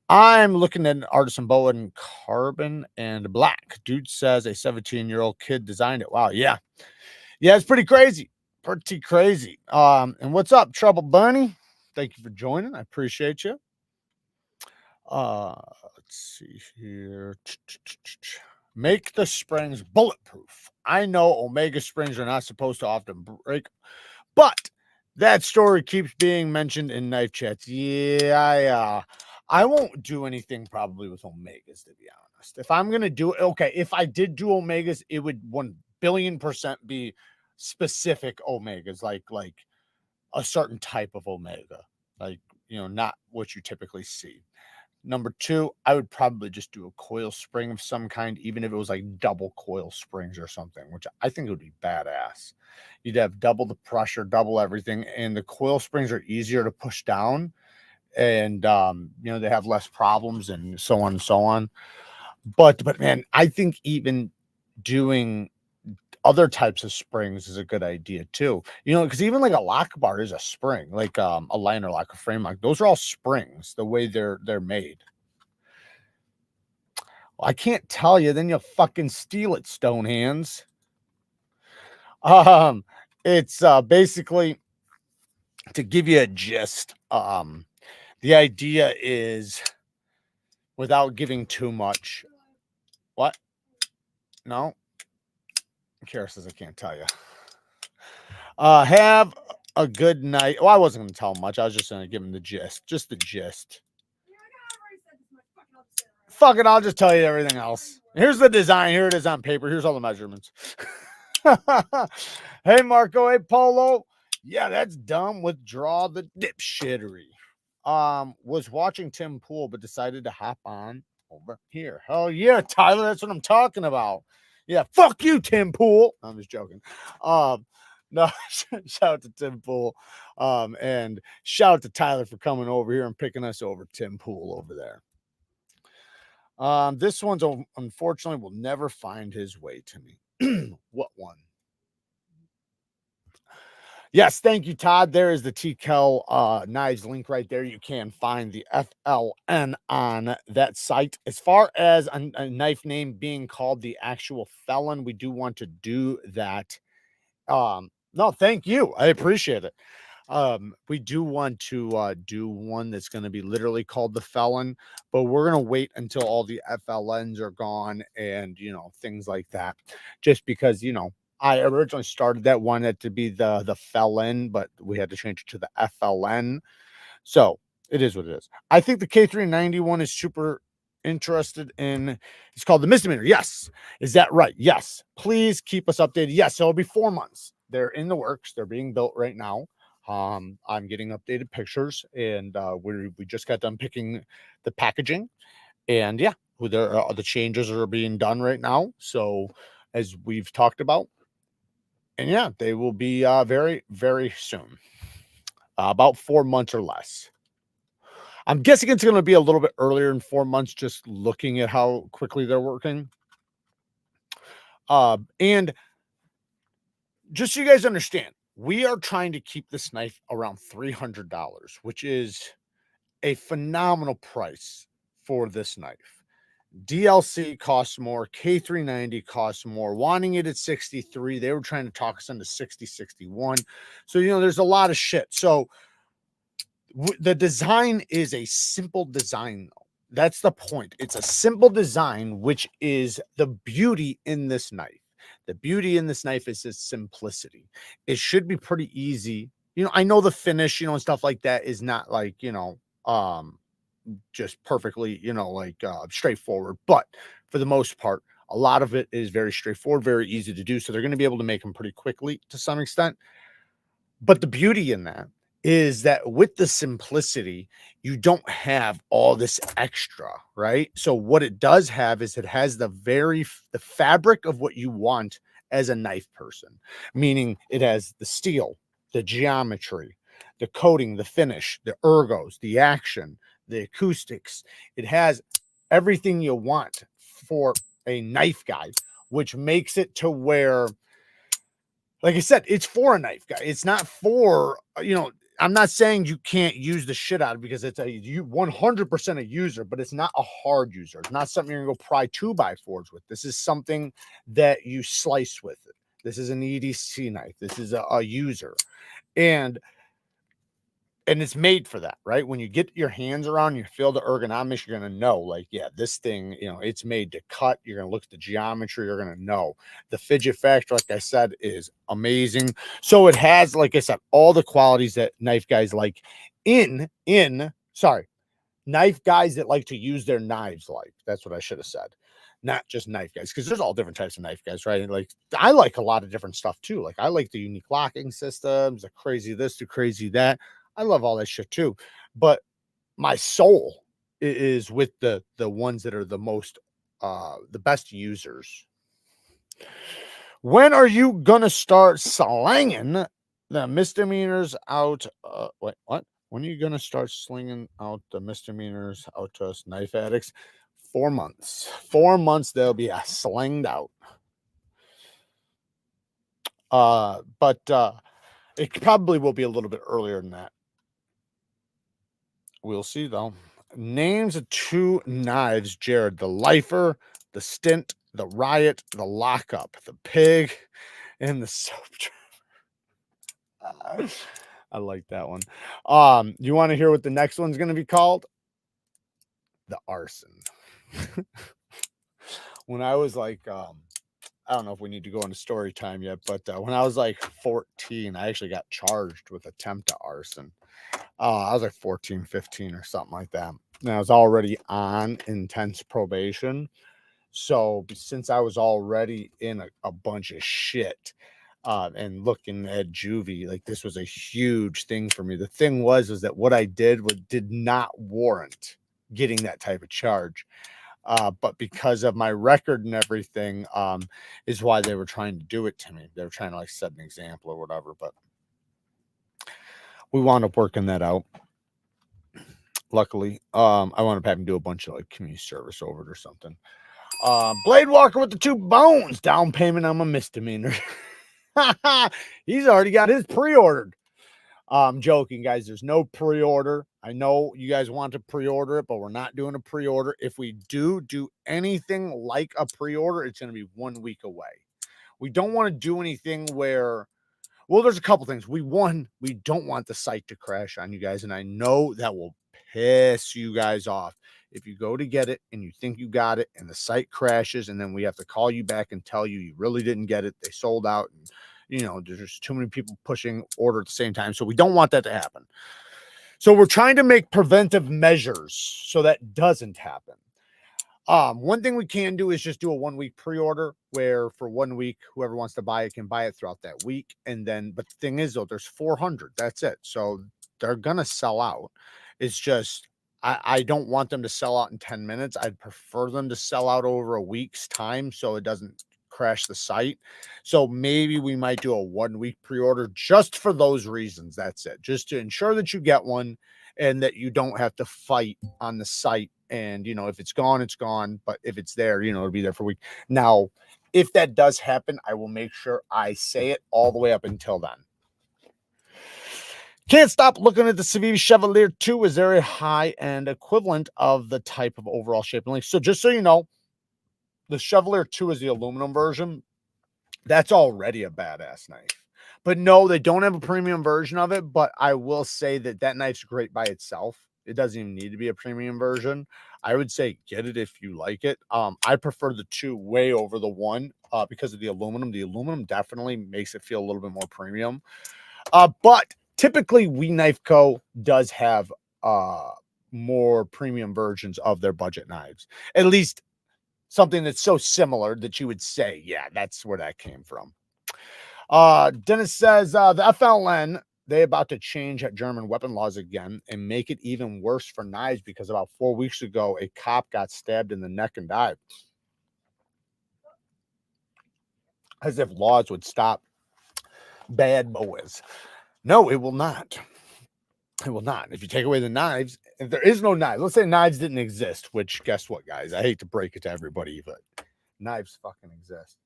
I'm looking at an artisan bow in carbon and black. Dude says a 17-year-old kid designed it. Wow, yeah, it's pretty crazy. Pretty crazy. And what's up, Trouble Bunny? Thank you for joining. I appreciate you. Let's see here. Make the springs bulletproof. I know Omega springs are not supposed to often break, but that story keeps being mentioned in knife chats. Yeah, I won't do anything probably with Omegas, to be honest. If I'm gonna do it, okay, if I did do Omegas, it would 1,000,000,000% be specific Omegas, like a certain type of Omega, like, you know, not what you typically see. Number two, I would probably just do a coil spring of some kind, even if it was like double coil springs or something, which I think would be badass. You'd have double the pressure, double everything, and the coil springs are easier to push down, and you know, they have less problems and so on and so on. But man, I think even doing other types of springs is a good idea too. You know, because even like a lock bar is a spring, like a liner lock, a frame lock. Those are all springs, the way they're made. Well, I can't tell you, then you'll fucking steal it, stone hands. It's basically, to give you a gist, the idea is, without giving too much. What? No? Kara says I can't tell you. Have a good night. Well, I wasn't going to tell him much. I was just going to give him the gist. Just the gist. Fuck it, I'll just tell you everything else. Here's the design. Here it is on paper. Here's all the measurements. Hey, Marco. Hey, Polo. Yeah, that's dumb. Withdraw the dipshittery. Was watching Tim Pool, but decided to hop on over here. Hell yeah, Tyler. That's what I'm talking about. Yeah, fuck you, Tim Pool. I'm just joking. No, shout out to Tim Pool. And shout out to Tyler for coming over here and picking us over Tim Pool over there. This one's unfortunately will never find his way to me. What one? Yes, thank you, Todd. There is the TCal knives link right there. You can find the FLN on that site. As far as a knife name being called the actual Felon, we do want to do that. No, thank you. I appreciate it. We do want to do one that's going to be literally called the Felon, but we're going to wait until all the FLNs are gone and, you know, things like that, just because, you know, I originally started that one to be the Felon, but we had to change it to the FLN. So it is what it is. I think the K391 is super interested in. It's called the Misdemeanour. Yes. Is that right? Yes. Please keep us updated. Yes. So it'll be 4 months. They're in the works. They're being built right now. I'm getting updated pictures, and we just got done picking the packaging, and yeah, the changes are being done right now. So as we've talked about, and yeah, they will be very, very soon, about 4 months or less. I'm guessing it's going to be a little bit earlier in 4 months, just looking at how quickly they're working. And just so you guys understand, we are trying to keep this knife around $300, which is a phenomenal price for this knife. DLC costs more, K390 costs more. Wanting it at 63, they were trying to talk us into 60, 61. So, you know, there's a lot of shit. So the design is a simple design, though. That's the point. It's a simple design, which is the beauty in this knife. The beauty in this knife is its simplicity. It should be pretty easy. You know, I know the finish, you know, and stuff like that is not like, you know, just perfectly, you know, like straightforward, but for the most part, a lot of it is very straightforward, very easy to do. So they're going to be able to make them pretty quickly to some extent. But the beauty in that is that with the simplicity, you don't have all this extra, right? So what it does have is it has the fabric of what you want as a knife person, meaning it has the steel, the geometry, the coating, the finish, the ergos, the action, the acoustics. It has everything you want for a knife guy, which makes it to where, like I said, it's for a knife guy. It's not for, you know, I'm not saying you can't use the shit out of it, because it's a 100% a user, but it's not a hard user. It's not something you're going to go pry 2x4s with. This is something that you slice with. This is an EDC knife. This is a user. And it's made for that, right? When you get your hands around, you feel the ergonomics, you're going to know, like, yeah, this thing, you know, it's made to cut. You're going to look at the geometry. You're going to know the fidget factor, like I said, is amazing. So it has, like I said, all the qualities that knife guys like knife guys that like to use their knives. Like, that's what I should have said. Not just knife guys, because there's all different types of knife guys, right? And like, I like a lot of different stuff too. Like, I like the unique locking systems, the crazy this, the crazy that. I love all that shit too. But my soul is with the ones that are the most the best users. When are you gonna start slanging the misdemeanors out? What? When are you gonna start slinging out the misdemeanors out to us knife addicts? 4 months. 4 months they'll be slanged out. But it probably will be a little bit earlier than that. We'll see, though. Names of 2 knives, Jared. The Lifer, the Stint, the Riot, the Lockup, the Pig, and the Soap. I like that one. You want to hear what the next one's going to be called? The Arson. When I was like, I don't know if we need to go into story time yet, but when I was like 14, I actually got charged with attempt to arson. I was like 14, 15 or something like that. And I was already on intense probation. So since I was already in a bunch of shit and looking at juvie, like, this was a huge thing for me. The thing was that what I did did not warrant getting that type of charge. But because of my record and everything, is why they were trying to do it to me. They were trying to like set an example or whatever, but we wound up working that out. Luckily, I wound up having to do a bunch of like community service over it or something. Blade Walker with the 2 bones. Down payment on my misdemeanor. He's already got his pre-ordered. I'm joking, guys. There's no pre-order. I know you guys want to pre-order it, but we're not doing a pre-order. If we do anything like a pre-order, it's going to be 1 week away. We don't want to do anything where, well, there's a couple things. We don't want the site to crash on you guys, and I know that will piss you guys off if you go to get it and you think you got it and the site crashes, and then we have to call you back and tell you really didn't get it. They sold out, and you know, there's too many people pushing order at the same time. So we don't want that to happen. So we're trying to make preventive measures so that doesn't happen. One thing we can do is just do a 1 week pre-order where for 1 week, whoever wants to buy it can buy it throughout that week. And then, but the thing is though, there's 400, that's it. So they're going to sell out. It's just, I don't want them to sell out in 10 minutes. I'd prefer them to sell out over a week's time so it doesn't crash the site. So maybe we might do a 1 week pre-order just for those reasons. That's it. Just to ensure that you get one. and that you don't have to fight on the site. And, you know, if it's gone, it's gone. But if it's there, you know, it'll be there for a week. Now, if that does happen, I will make sure I say it all the way up until then. Can't stop looking at the Civivi Chevalier 2. Is there a high-end equivalent of the type of overall shape and length? So just so you know, the Chevalier 2 is the aluminum version. That's already a badass knife. But no, they don't have a premium version of it. But I will say that that knife's great by itself. It doesn't even need to be a premium version. I would say get it if you like it. I prefer the 2 way over the 1 because of the aluminum. The aluminum definitely makes it feel a little bit more premium. But typically, We Knife Co. does have more premium versions of their budget knives. At least something that's so similar that you would say, yeah, that's where that came from. Dennis says, the FLN, they about to change at German weapon laws again and make it even worse for knives because about 4 weeks ago, a cop got stabbed in the neck and died. As if laws would stop bad boys. No, it will not. It will not. If you take away the knives, if there is no knives, let's say knives didn't exist, which guess what, guys? I hate to break it to everybody, but knives fucking exist.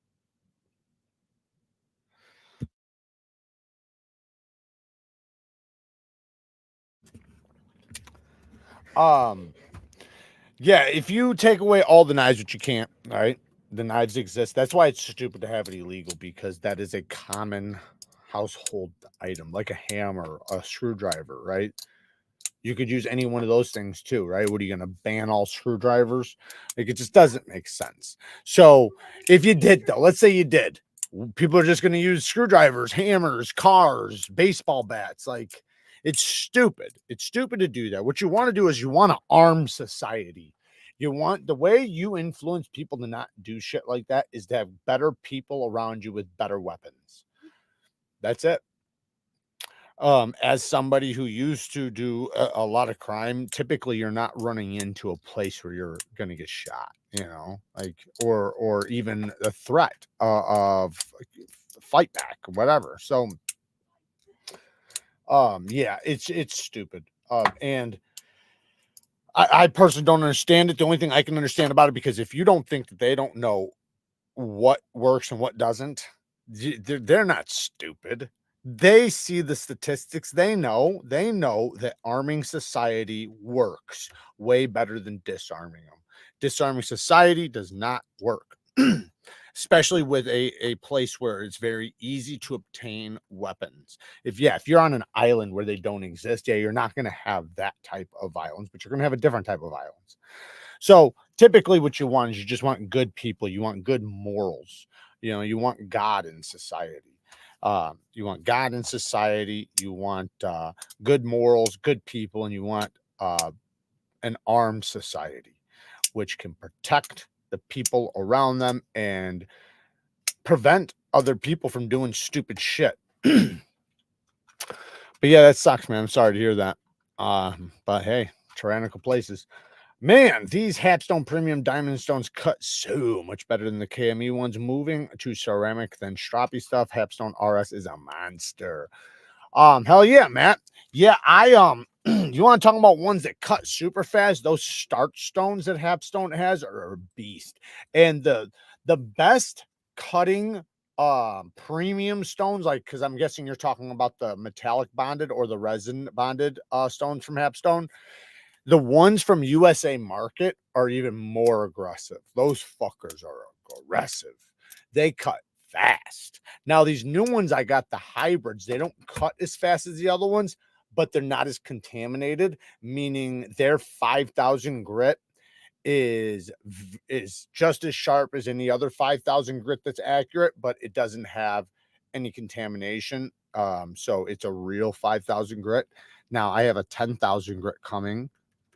Yeah, if you take away all the knives, which you can't, all right, the knives exist. That's why it's stupid to have it illegal, because that is a common household item, like a hammer, a screwdriver, right? You could use any one of those things too, right? What are you going to ban all screwdrivers? Like, it just doesn't make sense. So if you did, though, let's say you did, people are just going to use screwdrivers, hammers, cars, baseball bats. Like, it's stupid. It's stupid to do that. What you want to do is you want to arm society. You want, the way you influence people to not do shit like that is to have better people around you with better weapons. That's it. As somebody who used to do a lot of crime, typically you're not running into a place where you're going to get shot, you know, like, or even a threat of fight back or whatever. So, yeah, it's stupid. And I personally don't understand it. The only thing I can understand about it, because if you don't think that they don't know what works and what doesn't, they're not stupid. They see the statistics. They know that arming society works way better than disarming them. Disarming society does not work, especially with a place where it's very easy to obtain weapons. If you're on an island where they don't exist, yeah, you're not going to have that type of violence, but you're going to have a different type of violence. So typically what you want is you just want good people. You want good morals. You know, you want God in society. You want God in society. You want good morals, good people, and you want an armed society, which can protect the people around them and prevent other people from doing stupid shit. But yeah, that sucks, man. I'm sorry to hear that. But hey, tyrannical places. Man, these Hapstone Premium Diamond Stones cut so much better than the KME ones. Moving to ceramic than stroppy stuff. Hapstone RS is a monster. Hell yeah, Matt. Yeah, you want to talk about ones that cut super fast? Those starch stones that Hapstone has are a beast. And the best cutting premium stones, like, because I'm guessing you're talking about the metallic bonded or the resin bonded stones from Hapstone. The ones from USA Market are even more aggressive. Those fuckers are aggressive. They cut fast. Now, these new ones, I got the hybrids. They don't cut as fast as the other ones, but they're not as contaminated, meaning their 5,000 grit is just as sharp as any other 5,000 grit that's accurate, but it doesn't have any contamination. So it's a real 5,000 grit. Now, I have a 10,000 grit coming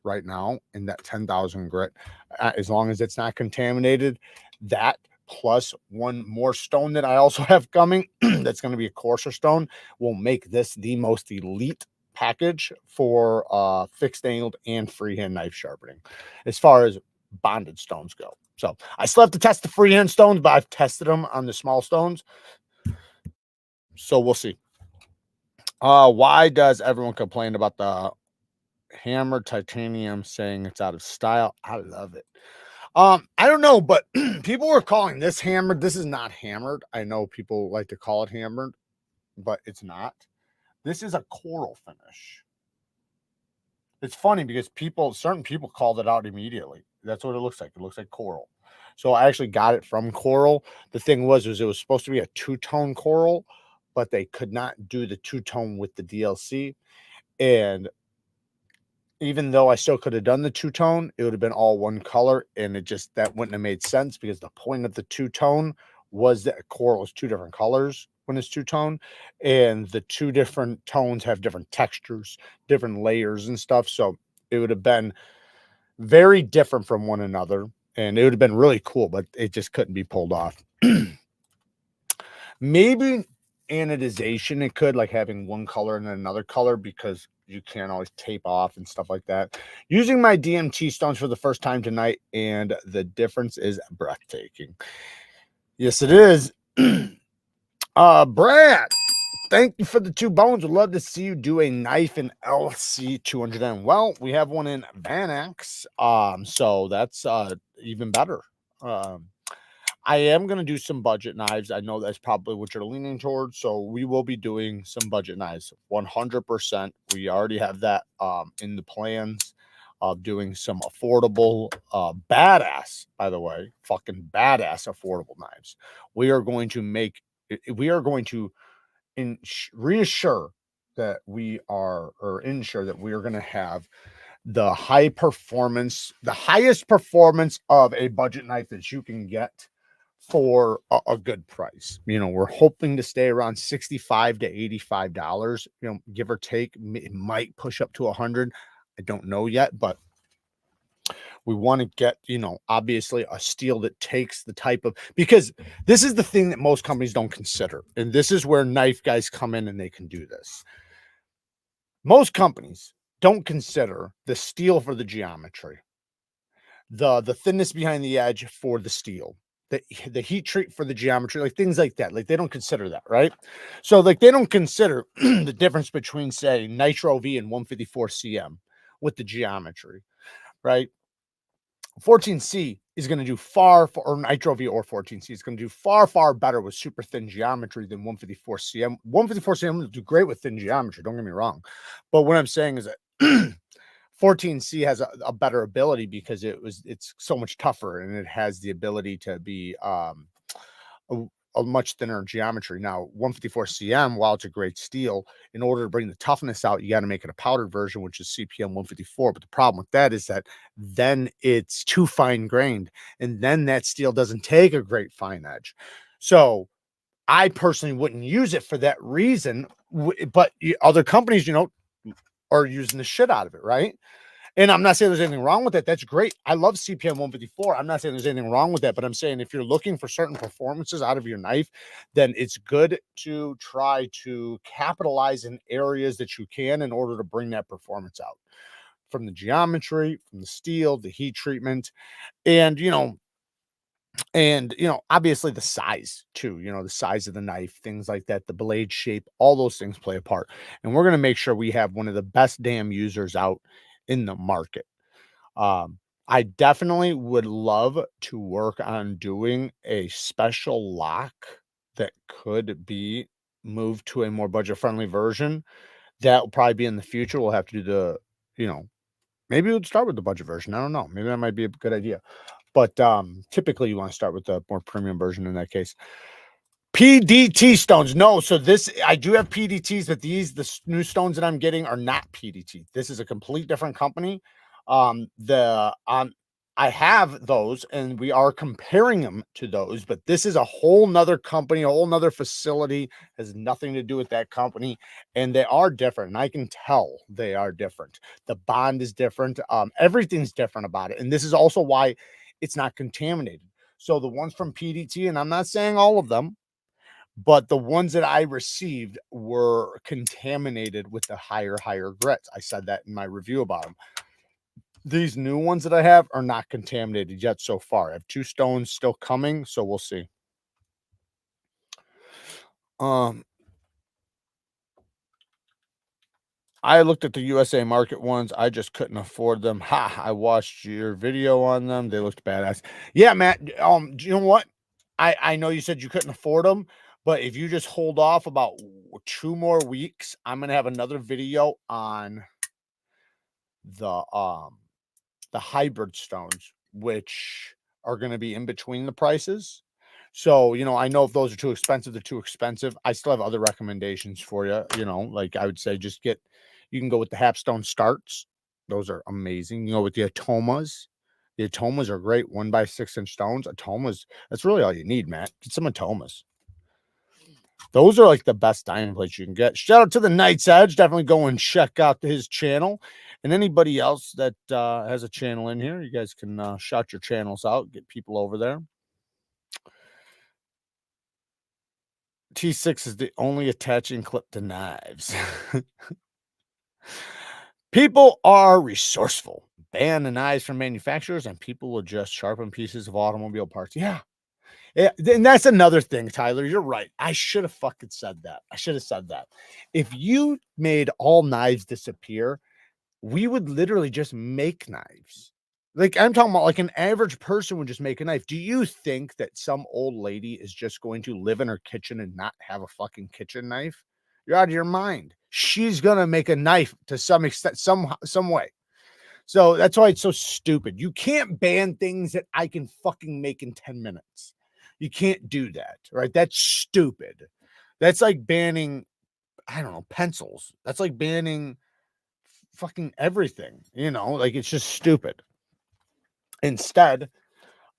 right now, in that 10,000 grit, as long as it's not contaminated, that plus one more stone that I also have coming that's going to be a coarser stone will make this the most elite package for fixed angled and freehand knife sharpening as far as bonded stones go. So I still have to test the freehand stones, but I've tested them on the small stones, so we'll see. Why does everyone complain about the Hammered titanium saying it's out of style. I love it. I don't know, but people were calling this hammered. This is not hammered. I know people like to call it hammered, but it's not. This is a coral finish. It's funny because certain people called it out immediately. That's what it looks like. It looks like coral. So I actually got it from coral. The thing was it was supposed to be a two-tone coral, but they could not do the two-tone with the DLC. And even though I still could have done the two-tone, it would have been all one color, and that wouldn't have made sense because the point of the two-tone was that coral is two different colors when it's two-tone, and the two different tones have different textures, different layers and stuff. So it would have been very different from one another, and it would have been really cool, but it just couldn't be pulled off. Maybe anodization, it could, like having one color and then another color, because you can't always tape off and stuff like that. Using my DMT stones for the first time tonight, and the difference is breathtaking. Yes, it is. Brad, thank you for the 2 bones. Would love to see you do a knife in LC 200N. Well, we have one in Vanax, so that's even better. I am going to do some budget knives. I know that's probably what you're leaning towards. So we will be doing some budget knives. 100%. We already have that in the plans of doing some affordable, badass, by the way, fucking badass affordable knives. We are going to reassure that ensure that we are going to have the highest performance of a budget knife that you can get for a good price. We're hoping to stay around $65 to $85, give or take. It might push up to 100. I don't know yet, but we want to get, obviously a steel that takes the type of, because this is the thing that most companies don't consider. And this is where knife guys come in and they can do this. Most companies don't consider the steel for the geometry, the thinness behind the edge for the steel, the heat treat for the geometry, like things like that. Like they don't consider that, right? So like they don't consider the difference between, say, Nitro V and 154 CM with the geometry, right? 14C is going to do or Nitro V or 14C is going to do far better with super thin geometry than 154 CM. 154 CM will do great with thin geometry, don't get me wrong. But what I'm saying is that 14C has a better ability because it's so much tougher, and it has the ability to be a much thinner geometry. Now, 154 CM, while it's a great steel, in order to bring the toughness out, you got to make it a powdered version, which is CPM 154. But the problem with that is that then it's too fine grained, and then that steel doesn't take a great fine edge. So I personally wouldn't use it for that reason. But other companies, are using the shit out of it, right? And I'm not saying there's anything wrong with that. That's great. I love CPM 154. I'm not saying there's anything wrong with that, but I'm saying if you're looking for certain performances out of your knife, then it's good to try to capitalize in areas that you can in order to bring that performance out from the geometry, from the steel, the heat treatment, and obviously the size too, the size of the knife, things like that, the blade shape, all those things play a part. And we're going to make sure we have one of the best damn users out in the market. I definitely would love to work on doing a special lock that could be moved to a more budget friendly version. That will probably be in the future. We'll have to do maybe we'll start with the budget version. I don't know. Maybe that might be a good idea. But typically you want to start with the more premium version in that case. PDT stones. No, so I do have PDTs, but the new stones that I'm getting are not PDT. This is a complete different company. I have those and we are comparing them to those, but this is a whole nother company, a whole nother facility, has nothing to do with that company. And they are different. And I can tell they are different. The bond is different. Everything's different about it. And this is also why it's not contaminated. So the ones from PDT, and I'm not saying all of them, but the ones that I received were contaminated with the higher grits. I said that in my review about them. These new ones that I have are not contaminated yet so far. I have 2 stones still coming, so we'll see. I looked at the USA Market ones. I just couldn't afford them. Ha! I watched your video on them. They looked badass. Yeah, Matt. Do you know what? I know you said you couldn't afford them, but if you just hold off about 2 more weeks, I'm gonna have another video on the hybrid stones, which are going to be in between the prices. So, you know, I know if those are too expensive, they're too expensive. I still have other recommendations for you. You know, like I would say just you can go with the Hapstone Starts. Those are amazing. You know, with the Atomas. The Atomas are great. 1x6" stones. Atomas, that's really all you need, Matt. Get some Atomas. Those are like the best diamond plates you can get. Shout out to the Night's Edge. Definitely go and check out his channel. And anybody else that has a channel in here, you guys can shout your channels out, get people over there. T6 is the only attaching clip to knives. People are resourceful. Ban the knives from manufacturers, and people will just sharpen pieces of automobile parts. Yeah. Yeah, and that's another thing, Tyler. You're right. I should have fucking said that. I should have said that. If you made all knives disappear, we would literally just make knives. Like I'm talking about, like an average person would just make a knife. Do you think that some old lady is just going to live in her kitchen and not have a fucking kitchen knife? You're out of your mind. She's gonna make a knife to some extent, some way. So that's why it's so stupid. You can't ban things that I can fucking make in 10 minutes. You can't do that, right? That's stupid. That's like banning, I don't know, pencils. That's like banning fucking everything, you know, like it's just stupid. Instead,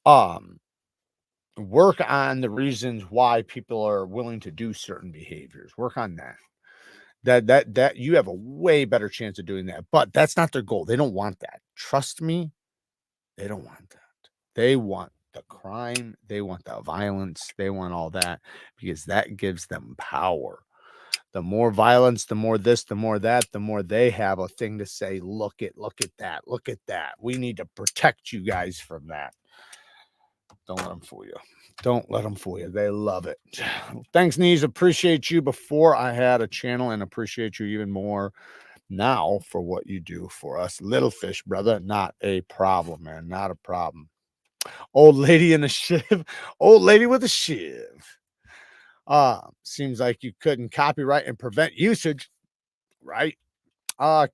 um, work on the reasons why people are willing to do certain behaviors. Work on that. That you have a way better chance of doing that. But that's not their goal. They don't want that. Trust me, they don't want that. They want the crime, they want the violence, they want all that because that gives them power. The more violence, the more this, the more that, the more they have a thing to say. Look at that, look at that. We need to protect you guys from that. Don't let them fool you. Don't let them fool you. They love it. Thanks, Neeves. Appreciate you before I had a channel and appreciate you even more now for what you do for us. Little fish, brother. Not a problem, man. Not a problem. Old lady in a shiv. Old lady with a shiv. Seems like you couldn't copyright and prevent usage, right?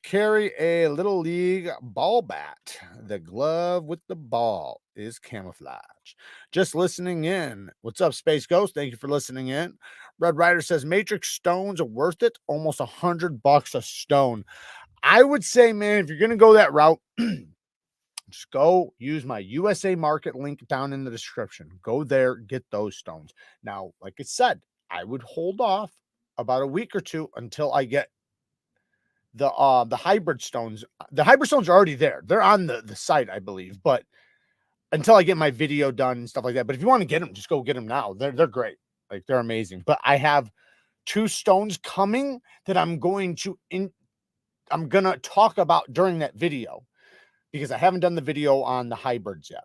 Carry a little league ball bat. The glove with the ball is camouflage. Just listening in. What's up, Space Ghost? Thank you for listening in. Red Rider says Matrix stones are worth it. Almost $100 a stone. I would say, man, if you're gonna go that route, just go use my USA Market link down in the description. Go there, get those stones. Now, like I said, I would hold off about a week or two until I get the hybrid stones. The hybrid stones are already there. They're on the site, I believe, but until I get my video done and stuff like that. But if you want to get them, just go get them now. They're great. Like they're amazing. But I have 2 stones coming that I'm gonna talk about during that video because I haven't done the video on the hybrids yet.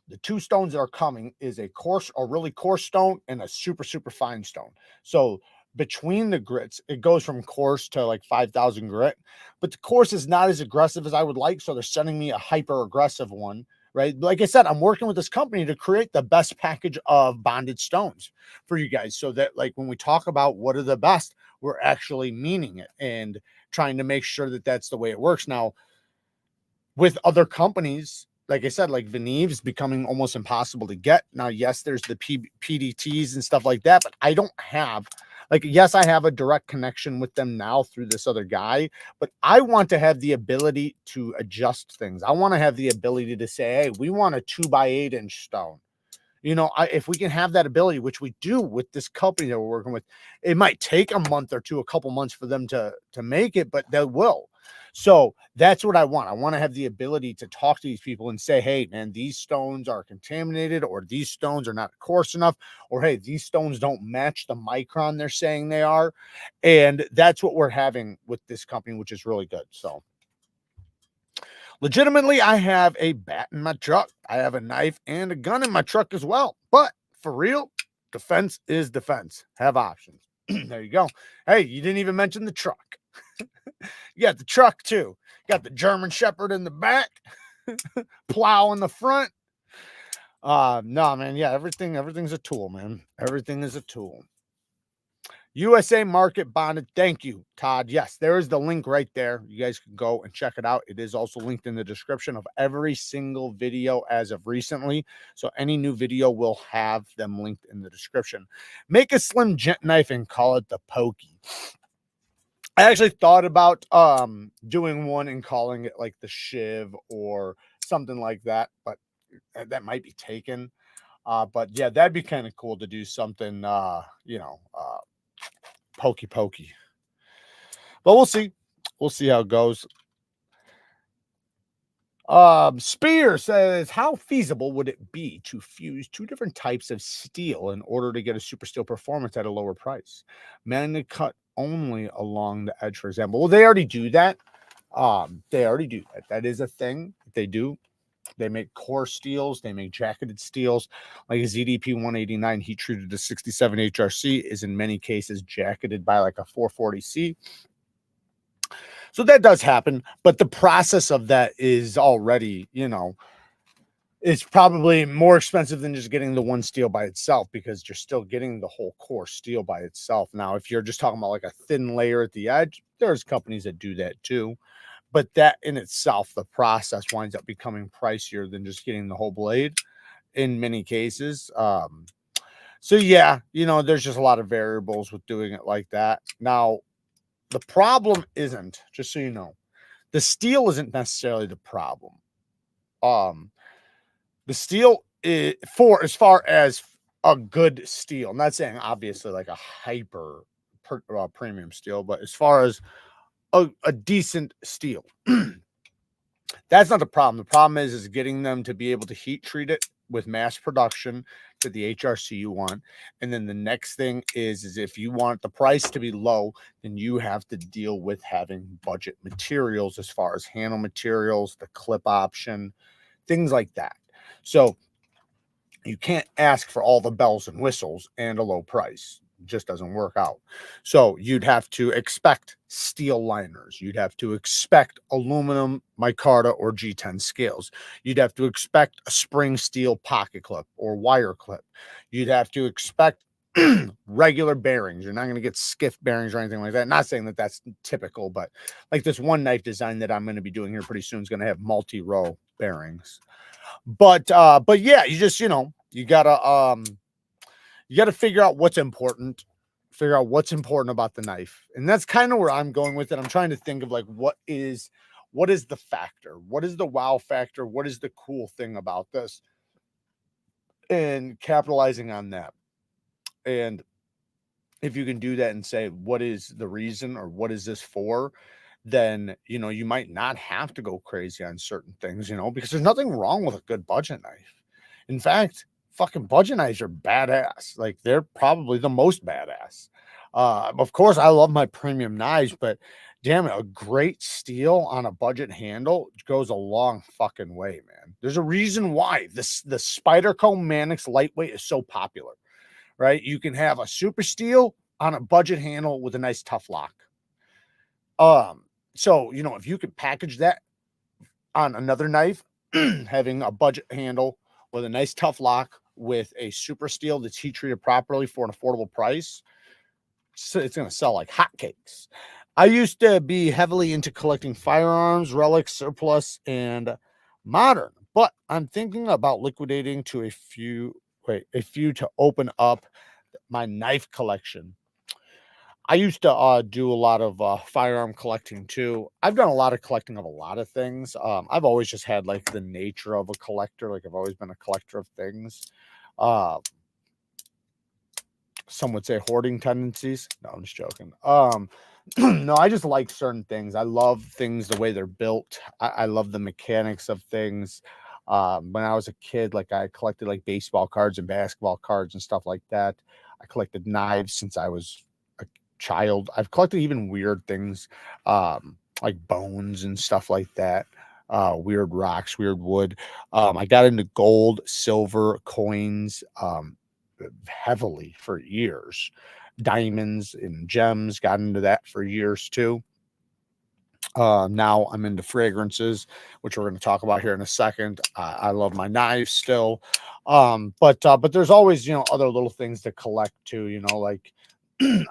The 2 stones that are coming is a really coarse stone and a super, super fine stone. So between the grits, it goes from coarse to like 5,000 grit, but the coarse is not as aggressive as I would like. So they're sending me a hyper aggressive one, right? Like I said, I'm working with this company to create the best package of bonded stones for you guys. So that like when we talk about what are the best, we're actually meaning it and trying to make sure that that's the way it works. Now, with other companies, like I said, like Neeves is becoming almost impossible to get. Now, yes, there's the PDTs and stuff like that, but I don't have, like, yes, I have a direct connection with them now through this other guy, but I want to have the ability to adjust things. I want to have the ability to say, hey, we want a 2x8" stone. You know, if we can have that ability, which we do with this company that we're working with, it might take a month or two, a couple months for them to make it, but they will. So that's what I want. I want to have the ability to talk to these people and say, hey, man, these stones are contaminated, or these stones are not coarse enough, or hey, these stones don't match the micron they're saying they are. And that's what we're having with this company, which is really good. So legitimately, I have a bat in my truck. I have a knife and a gun in my truck as well. But for real, defense is defense. Have options. There you go. Hey, you didn't even mention the truck. You got the truck too. Got the German Shepherd in the back, plow in the front. No, man. Yeah, everything's a tool, man. Everything is a tool. USA Market Bonded. Thank you, Todd. Yes, there is the link right there. You guys can go and check it out. It is also linked in the description of every single video as of recently. So any new video will have them linked in the description. Make a slim gent knife and call it the Pokey. I actually thought about doing one and calling it like the Shiv or something like that, but that might be taken. But yeah, that'd be kind of cool to do something pokey. But we'll see. We'll see how it goes. Spear says, how feasible would it be to fuse two different types of steel in order to get a super steel performance at a lower price? MagnaCut only along the edge, for example. Well, they already do that. They already do that. That is a thing they do. They make core steels. They make jacketed steels. Like a ZDP 189 heat treated to 67 HRC is in many cases jacketed by like a 440C. So that does happen, but the process of that is already, it's probably more expensive than just getting the one steel by itself, because you're still getting the whole core steel by itself. Now, if you're just talking about like a thin layer at the edge, there's companies that do that too. But that in itself, the process winds up becoming pricier than just getting the whole blade in many cases. So yeah, there's just a lot of variables with doing it like that. Now, the problem isn't, just so you know, the steel isn't necessarily the problem. The steel is, for as far as a good steel, I'm not saying obviously like a hyper premium steel, but as far as a decent steel, that's not the problem. The problem is getting them to be able to heat treat it with mass production to the HRC you want. And then the next thing is if you want the price to be low, then you have to deal with having budget materials as far as handle materials, the clip option, things like that. So you can't ask for all the bells and whistles and a low price. It just doesn't work out. So you'd have to expect steel liners. You'd have to expect aluminum micarta or G10 scales. You'd have to expect a spring steel pocket clip or wire clip. You'd have to expect regular bearings. You're not going to get skiff bearings or anything like that. Not saying that that's typical, but like this one knife design that I'm going to be doing here pretty soon is going to have multi-row bearings. But yeah, you just, you gotta figure out what's important, about the knife. And that's kind of where I'm going with it. I'm trying to think of like, what is the factor? What is the wow factor? What is the cool thing about this? And capitalizing on that. And if you can do that and say, what is the reason, or what is this for? Then, you might not have to go crazy on certain things, because there's nothing wrong with a good budget knife. In fact, fucking budget knives are badass. Like, they're probably the most badass. Of course, I love my premium knives, but damn it, a great steel on a budget handle goes a long fucking way, man. There's a reason why the Spyderco Manix lightweight is so popular, right? You can have a super steel on a budget handle with a nice tough lock. So, if you could package that on another knife, having a budget handle with a nice tough lock with a super steel that's heat treated properly for an affordable price, so it's going to sell like hotcakes. I used to be heavily into collecting firearms, relics, surplus, and modern, but I'm thinking about liquidating to a few to open up my knife collection. I used to do a lot of firearm collecting too. I've done a lot of collecting of a lot of things. I've always just had like the nature of a collector. Like, I've always been a collector of things. Some would say hoarding tendencies. No, I'm just joking. No, I just like certain things. I love things the way they're built. I love the mechanics of things. When I was a kid, like, I collected like baseball cards and basketball cards and stuff like that. I collected knives since I was a child. I've collected even weird things, like bones and stuff like that. Weird rocks, weird wood. I got into gold, silver, coins, heavily for years. Diamonds and gems, got into that for years too. Now I'm into fragrances, which we're going to talk about here in a second. I love my knives still. But there's always, you know, other little things to collect too, you know, like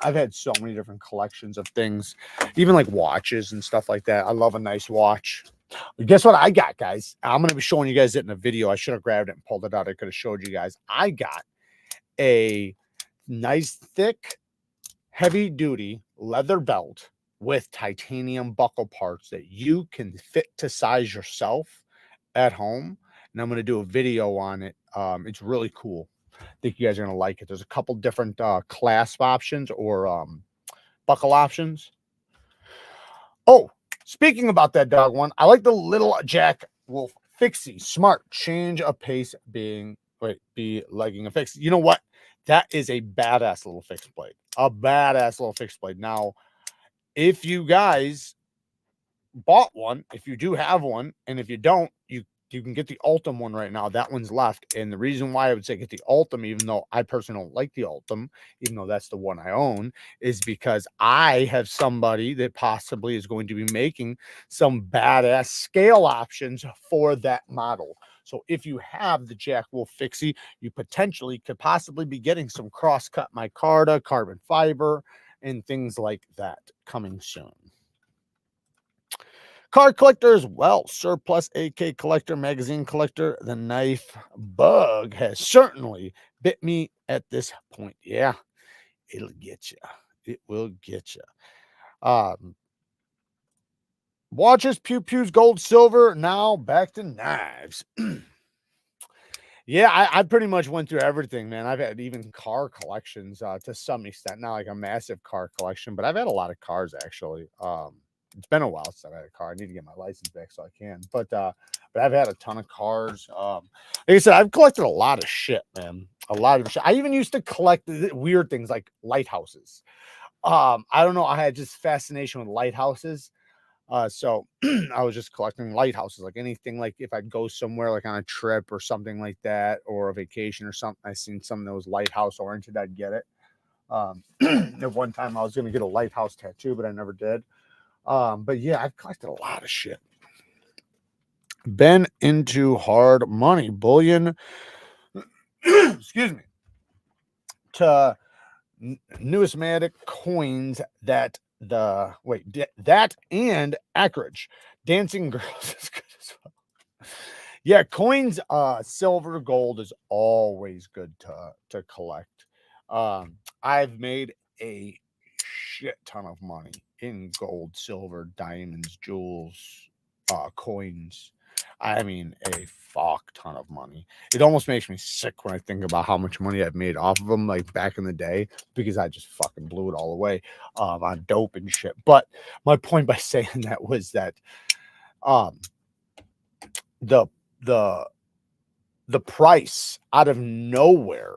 I've had so many different collections of things, even like watches and stuff like that. I love a nice watch. But guess what I got, guys? I'm going to be showing you guys it in a video. I should have grabbed it and pulled it out. I could have showed you guys. I got a nice, thick, heavy duty leather belt with titanium buckle parts that you can fit to size yourself at home. And I'm going to do a video on it. It's really cool. I think you guys are going to like it. There's a couple different clasp options or buckle options. Oh, speaking about that dog one, I like the little Jack Wolf Fixie. Smart. Change of pace be legging a fix. You know what? That is a badass little fixed blade. A badass little fixed blade. Now, if you guys bought one, if you do have one, and if you don't, you can get the Ultim one right now. That one's left. And the reason why I would say get the Ultim, even though I personally don't like the Ultim, even though that's the one I own, is because I have somebody that possibly is going to be making some badass scale options for that model. So if you have the Jack Wolf Fixie, you potentially could possibly be getting some cross-cut micarta, carbon fiber, and things like that coming soon. Card collector as well. Surplus AK collector, magazine collector. The knife bug has certainly bit me at this point. Yeah, it'll get you. It will get you. Watches, pews, gold, silver. Now back to knives. Yeah, I pretty much went through everything, man. I've had even car collections to some extent. Not like a massive car collection, but I've had a lot of cars actually. It's been a while since I've had a car. I need to get my license back so I can. But I've had a ton of cars. Like I said, I've collected a lot of shit, man. A lot of shit. I even used to collect weird things like lighthouses. I don't know. I had just fascination with lighthouses. So I was just collecting lighthouses, like anything, like if I'd go somewhere like on a trip or something like that, or a vacation or something, I seen something that was lighthouse oriented, I'd get it. At one time I was going to get a lighthouse tattoo, but I never did. But yeah, I've collected a lot of shit. Been into hard money, bullion, excuse me, to numismatic coins that that and Ackridge. Dancing girls is good as well. Yeah, coins, silver, gold is always good to collect. I've made a shit ton of money in gold, silver, diamonds, jewels, coins. I mean, a fuck ton of money. It almost makes me sick when I think about how much money I've made off of them, like back in the day, because I just fucking blew it all away on dope and shit. But my point by saying that was that the price out of nowhere,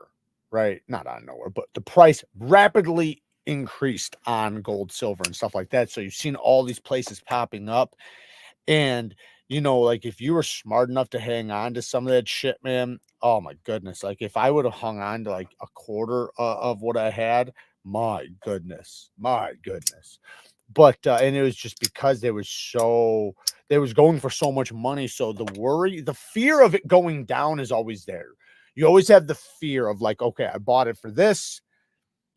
right? Not out of nowhere, but the price rapidly increased on gold, silver, and stuff like that. So you've seen all these places popping up. And, you know, like if you were smart enough to hang on to some of that shit, man, oh my goodness. Like if I would have hung on to like a quarter of what I had, my goodness. But, and it was just because they was going for so much money. So the fear of it going down is always there. You always have the fear of like, okay, I bought it for this.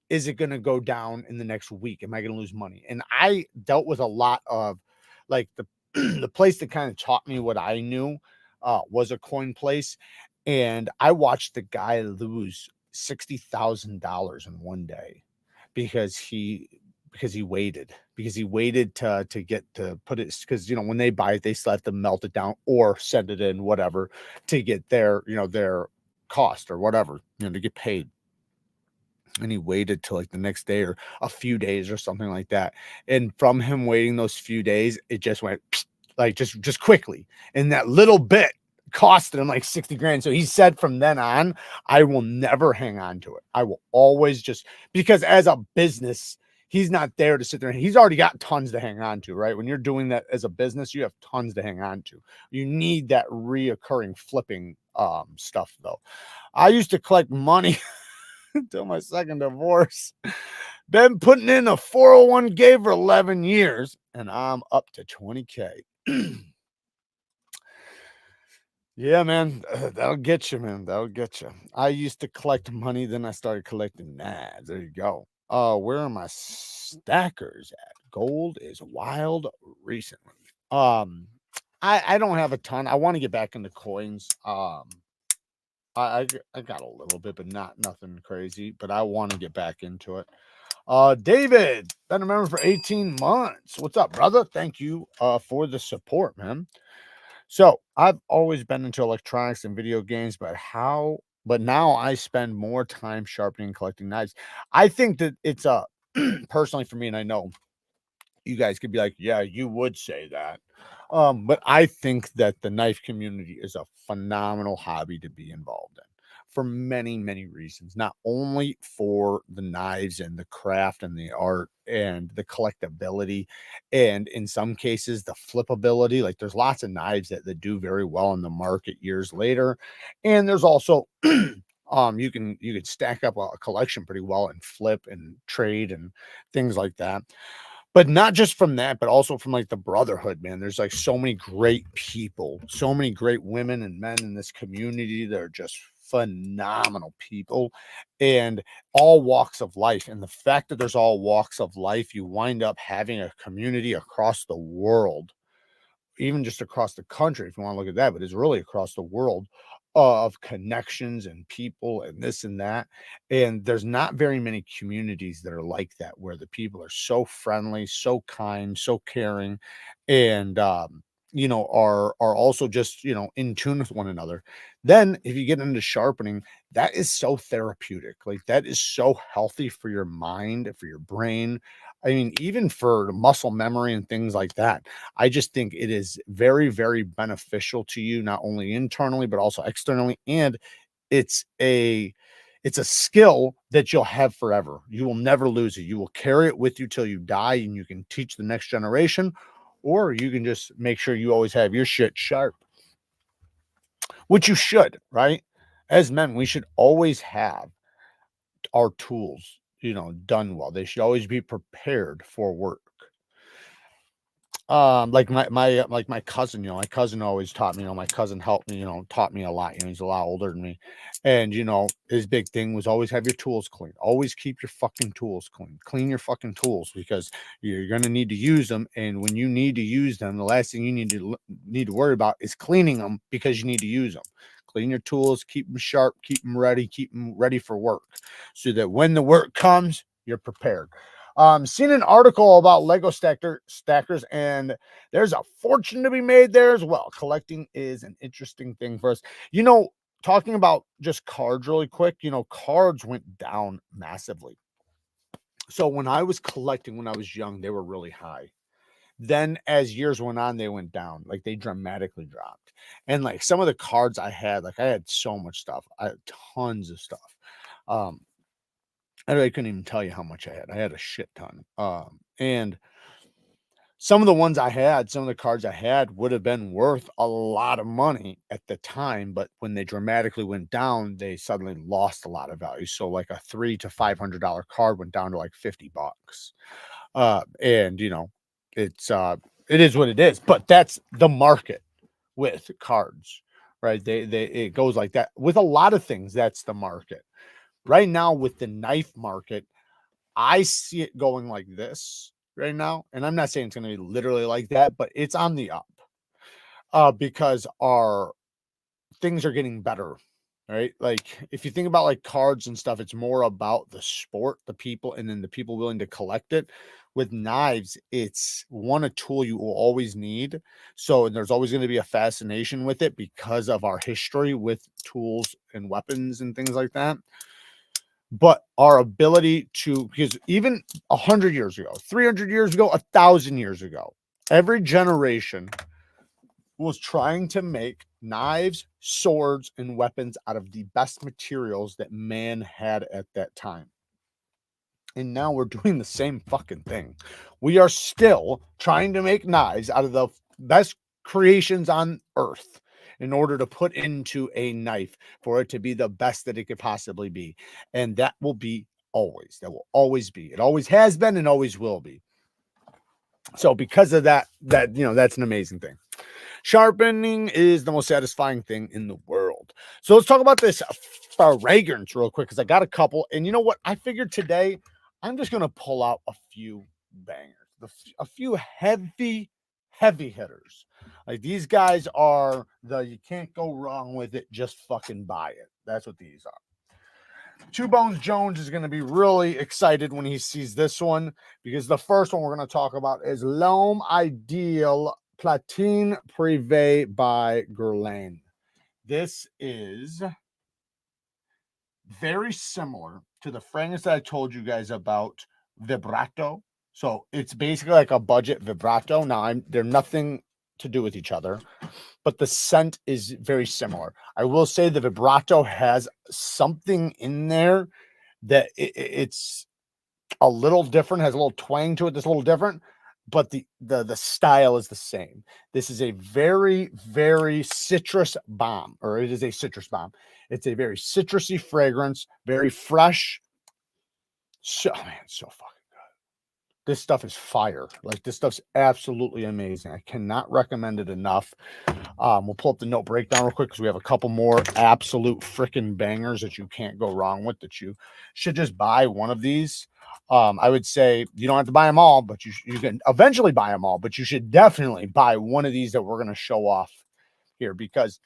Is it going to go down in the next week? Am I going to lose money? And I dealt with a lot of like the place that kind of taught me what I knew was a coin place. And I watched the guy lose $60,000 in one day because he waited to get to put it, because you know when they buy it they still have to melt it down or send it in, whatever, to get their, you know, their cost or whatever, you know, to get paid. And he waited till like the next day or a few days or something like that. And from him waiting those few days, it just went like just quickly. And that little bit costed him like 60 grand. So he said from then on, I will never hang on to it. I will always just, because as a business, he's not there to sit there and he's already got tons to hang on to, right? When you're doing that as a business, you have tons to hang on to. You need that reoccurring flipping stuff though. I used to collect money until my second divorce. Been putting in a 401k for 11 years, and I'm up to 20K. Yeah, man, that'll get you, man. That'll get you. I used to collect money, then I started collecting knives. There you go. Where are my stackers at? Gold is wild recently. Um, I don't have a ton. I want to get back into coins. I got a little bit, but nothing crazy. But I want to get back into it. David, been a member for 18 months. What's up, brother? Thank you for the support, man. So I've always been into electronics and video games, but now I spend more time sharpening and collecting knives. I think that it's a personally for me, and I know you guys could be like, yeah, you would say that. But I think that the knife community is a phenomenal hobby to be involved in for many, many reasons, not only for the knives and the craft and the art and the collectability, and in some cases, the flippability. Like there's lots of knives that do very well in the market years later. And there's also you could stack up a collection pretty well and flip and trade and things like that. But not just from that, but also from like the brotherhood, man. There's like so many great people, so many great women and men in this community that are just phenomenal people and all walks of life. And the fact that there's all walks of life, you wind up having a community across the world, even just across the country, if you want to look at that, but it's really across the world of connections and people and this and that. And there's not very many communities that are like that, where the people are so friendly, so kind, so caring, and are also just in tune with one another. Then if you get into sharpening, that is so therapeutic. Like that is so healthy for your mind, for your brain. I mean, even for muscle memory and things like that. I just think it is very, very beneficial to you, not only internally, but also externally. And it's a it's a skill that you'll have forever. You will never lose it. You will carry it with you till you die, and you can teach the next generation, or you can just make sure you always have your shit sharp, which you should, right? As men, we should always have our tools, done well. They should always be prepared for work. Like my cousin, my cousin always taught me, my cousin helped me, taught me a lot. He's a lot older than me. And his big thing was always have your tools clean. Always keep your fucking tools clean. Clean your fucking tools, because you're gonna need to use them. And when you need to use them, the last thing you need to worry about is cleaning them, because you need to use them. Clean your tools, keep them sharp, keep them ready for work, so that when the work comes, you're prepared. Seen an article about Lego stackers, and there's a fortune to be made there as well. Collecting is an interesting thing for us. Talking about just cards really quick, cards went down massively. So when I was collecting when I was young, they were really high. Then as years went on, they went down, like they dramatically dropped. And like some of the cards I had, like I had so much stuff. I had tons of stuff. Um, I really couldn't even tell you how much I had. I had a shit ton. And some of the ones I had, some of the cards I had would have been worth a lot of money at the time, but when they dramatically went down, they suddenly lost a lot of value. So like a $300 to $500 card went down to like $50. And it is what it is, but that's the market with cards, right? It goes like that with a lot of things. That's the market right now with the knife market. I see it going like this right now. And I'm not saying it's going to be literally like that, but it's on the up because our things are getting better, right? Like if you think about like cards and stuff, it's more about the sport, the people, and then the people willing to collect it. With knives, it's a tool you will always need. So there's always going to be a fascination with it because of our history with tools and weapons and things like that. But our ability to, because even 100 years ago, 300 years ago, 1,000 years ago, every generation was trying to make knives, swords, and weapons out of the best materials that man had at that time. And now we're doing the same fucking thing. We are still trying to make knives out of the best creations on earth in order to put into a knife for it to be the best that it could possibly be. And that will be Always. That will always be. It always has been and always will be. So because of that, that's an amazing thing. Sharpening is the most satisfying thing in the world. So let's talk about this fragrance real quick, because I got a couple. And you know what? I figured today I'm just going to pull out a few bangers, a few heavy hitters. Like these guys are you can't go wrong with it. Just fucking buy it. That's what these are. Two Bones Jones is going to be really excited when he sees this one, because the first one we're going to talk about is L'Homme Ideal Platine Privé by Guerlain. This is very similar to the fragrance that I told you guys about, Vibrato. So it's basically like a budget Vibrato. Now, they're nothing to do with each other, but the scent is very similar. I will say the Vibrato has something in there that it's a little different, has a little twang to it that's a little different, but the style is the same. This is a very, very citrus bomb, or it is a citrus bomb. It's a very citrusy fragrance, very fresh. So, man, so fucking good. This stuff is fire. Like, this stuff's absolutely amazing. I cannot recommend it enough. We'll pull up the note breakdown real quick, because we have a couple more absolute freaking bangers that you can't go wrong with, that you should just buy one of these. I would say you don't have to buy them all, but you can eventually buy them all, but you should definitely buy one of these that we're going to show off here, because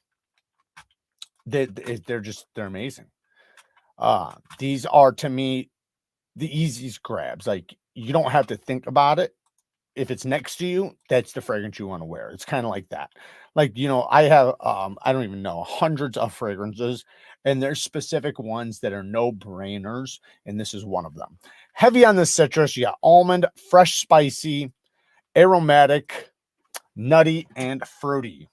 they're amazing. These are, to me, the easiest grabs. Like, you don't have to think about it. If it's next to you, that's the fragrance you want to wear. It's kind of like that. Like, I have, I don't even know, hundreds of fragrances, and there's specific ones that are no-brainers, and this is one of them. Heavy on the citrus, you got almond, fresh, spicy, aromatic, nutty, and fruity.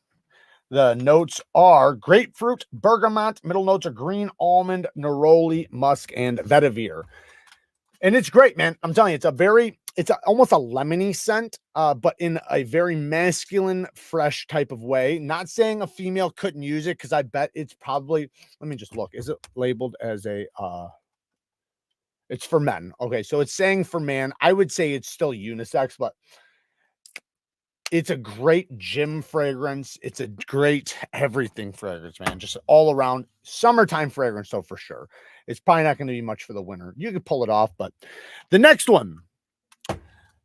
The notes are grapefruit, bergamot. Middle notes are green, almond, neroli, musk, and vetiver. And it's great, man. I'm telling you, it's almost a lemony scent, but in a very masculine, fresh type of way. Not saying a female couldn't use it, because I bet it's probably, let me just look. Is it labeled as it's for men? Okay, so it's saying for man. I would say it's still unisex, but it's a great gym fragrance. It's a great everything fragrance, man. Just all around summertime fragrance, so for sure. It's probably not going to be much for the winter. You could pull it off, but the next one,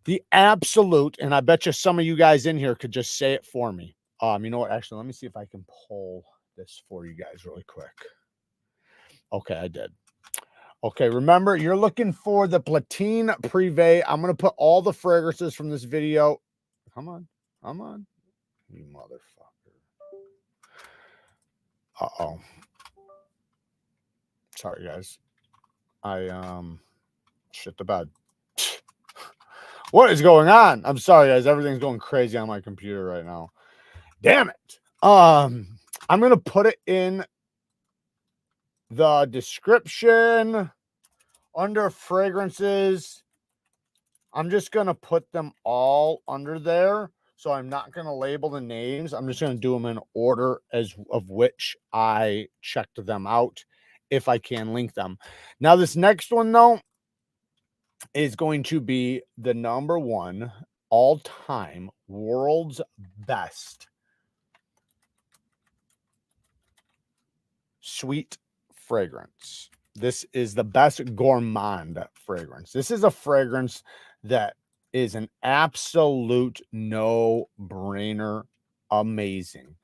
the absolute, and I bet you some of you guys in here could just say it for me. You know what? Actually, let me see if I can pull this for you guys really quick. Okay, I did. Okay, remember, you're looking for the Platine Privé. I'm going to put all the fragrances from this video. Come on. You motherfucker. Uh-oh. Sorry, guys. I shit the bed. What is going on? I'm sorry, guys. Everything's going crazy on my computer right now. Damn it. I'm going to put it in the description under fragrances. I'm just going to put them all under there. So I'm not going to label the names. I'm just going to do them in order of which I checked them out, if I can link them. Now, this next one, though, is going to be the #1 all-time world's best sweet fragrance. This is the best gourmand fragrance. This is a fragrance that is an absolute no-brainer. Amazing.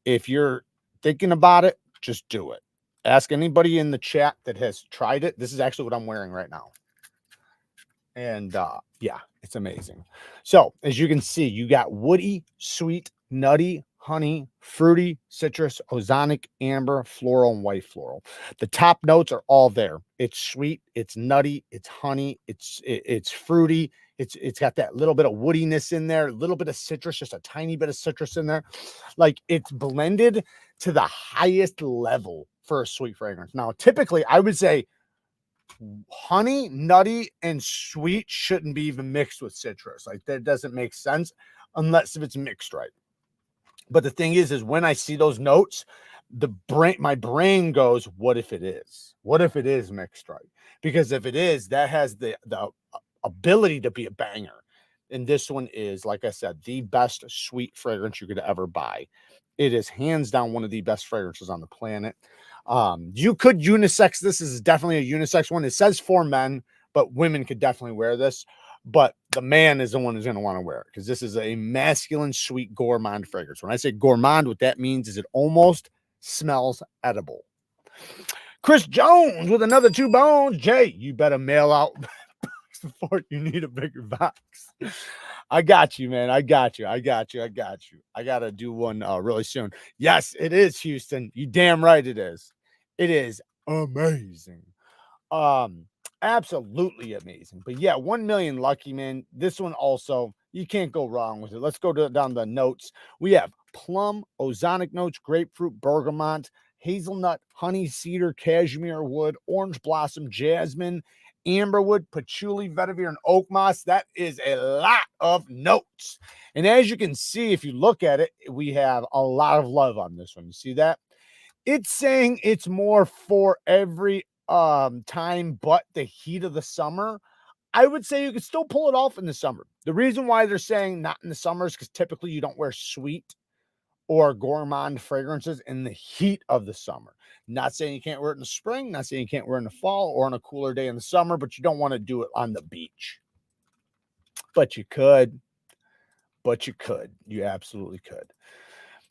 If you're thinking about it, just do it. Ask anybody in the chat that has tried it. This is actually what I'm wearing right now. And yeah, it's amazing. So as you can see, you got woody, sweet, nutty, honey, fruity, citrus, ozonic, amber, floral, and white floral. The top notes are all there. It's sweet, it's nutty, it's honey, it's fruity. It's got that little bit of woodiness in there, a little bit of citrus, just a tiny bit of citrus in there. Like, it's blended to the highest level for a sweet fragrance. Now, typically, I would say honey, nutty, and sweet shouldn't be even mixed with citrus. Like, that doesn't make sense unless if it's mixed right. But the thing is when I see those notes, my brain goes, what if it is? What if it is mixed right? Because if it is, that has the ability to be a banger. And this one is, like I said, the best sweet fragrance you could ever buy. It is hands down one of the best fragrances on the planet. You could unisex. This is definitely a unisex one. It says for men, but women could definitely wear this. But the man is the one who's going to want to wear it because this is a masculine, sweet, gourmand fragrance. When I say gourmand, what that means is it almost smells edible. Chris Jones with another 2 bones. Jay, you better mail out before you need a bigger box. I got you, man. I got you. I got to do one really soon. Yes, it is, Houston. You damn right it is. It is amazing. Absolutely amazing. But yeah, 1 million lucky, man. This one also, you can't go wrong with it. Let's go down the notes. We have plum, ozonic notes, grapefruit, bergamot, hazelnut, honey, cedar, cashmere wood, orange blossom, jasmine, amberwood, patchouli, vetiver, and oak moss. That is a lot of notes. And as you can see, if you look at it, we have a lot of love on this one. You see that? It's saying it's more for every time but the heat of the summer. I would say you could still pull it off in the summer. The reason why they're saying not in the summer is because typically you don't wear sweet or gourmand fragrances in the heat of the summer. Not saying you can't wear it in the spring, not saying you can't wear it in the fall or on a cooler day in the summer, but you don't want to do it on the beach. But you could. You absolutely could.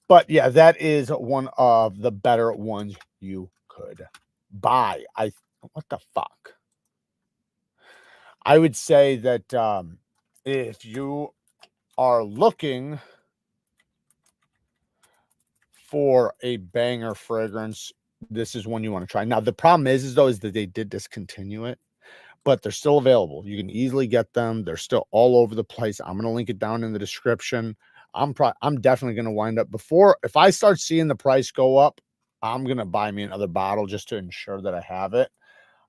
But yeah, that is one of the better ones you could buy. What the fuck? I would say that if you are looking for a banger fragrance, this is one you want to try. Now, the problem is that they did discontinue it, but they're still available. You can easily get them. They're still all over the place. I'm going to link it down in the description. I'm definitely going to wind up if I start seeing the price go up, I'm going to buy me another bottle just to ensure that I have it.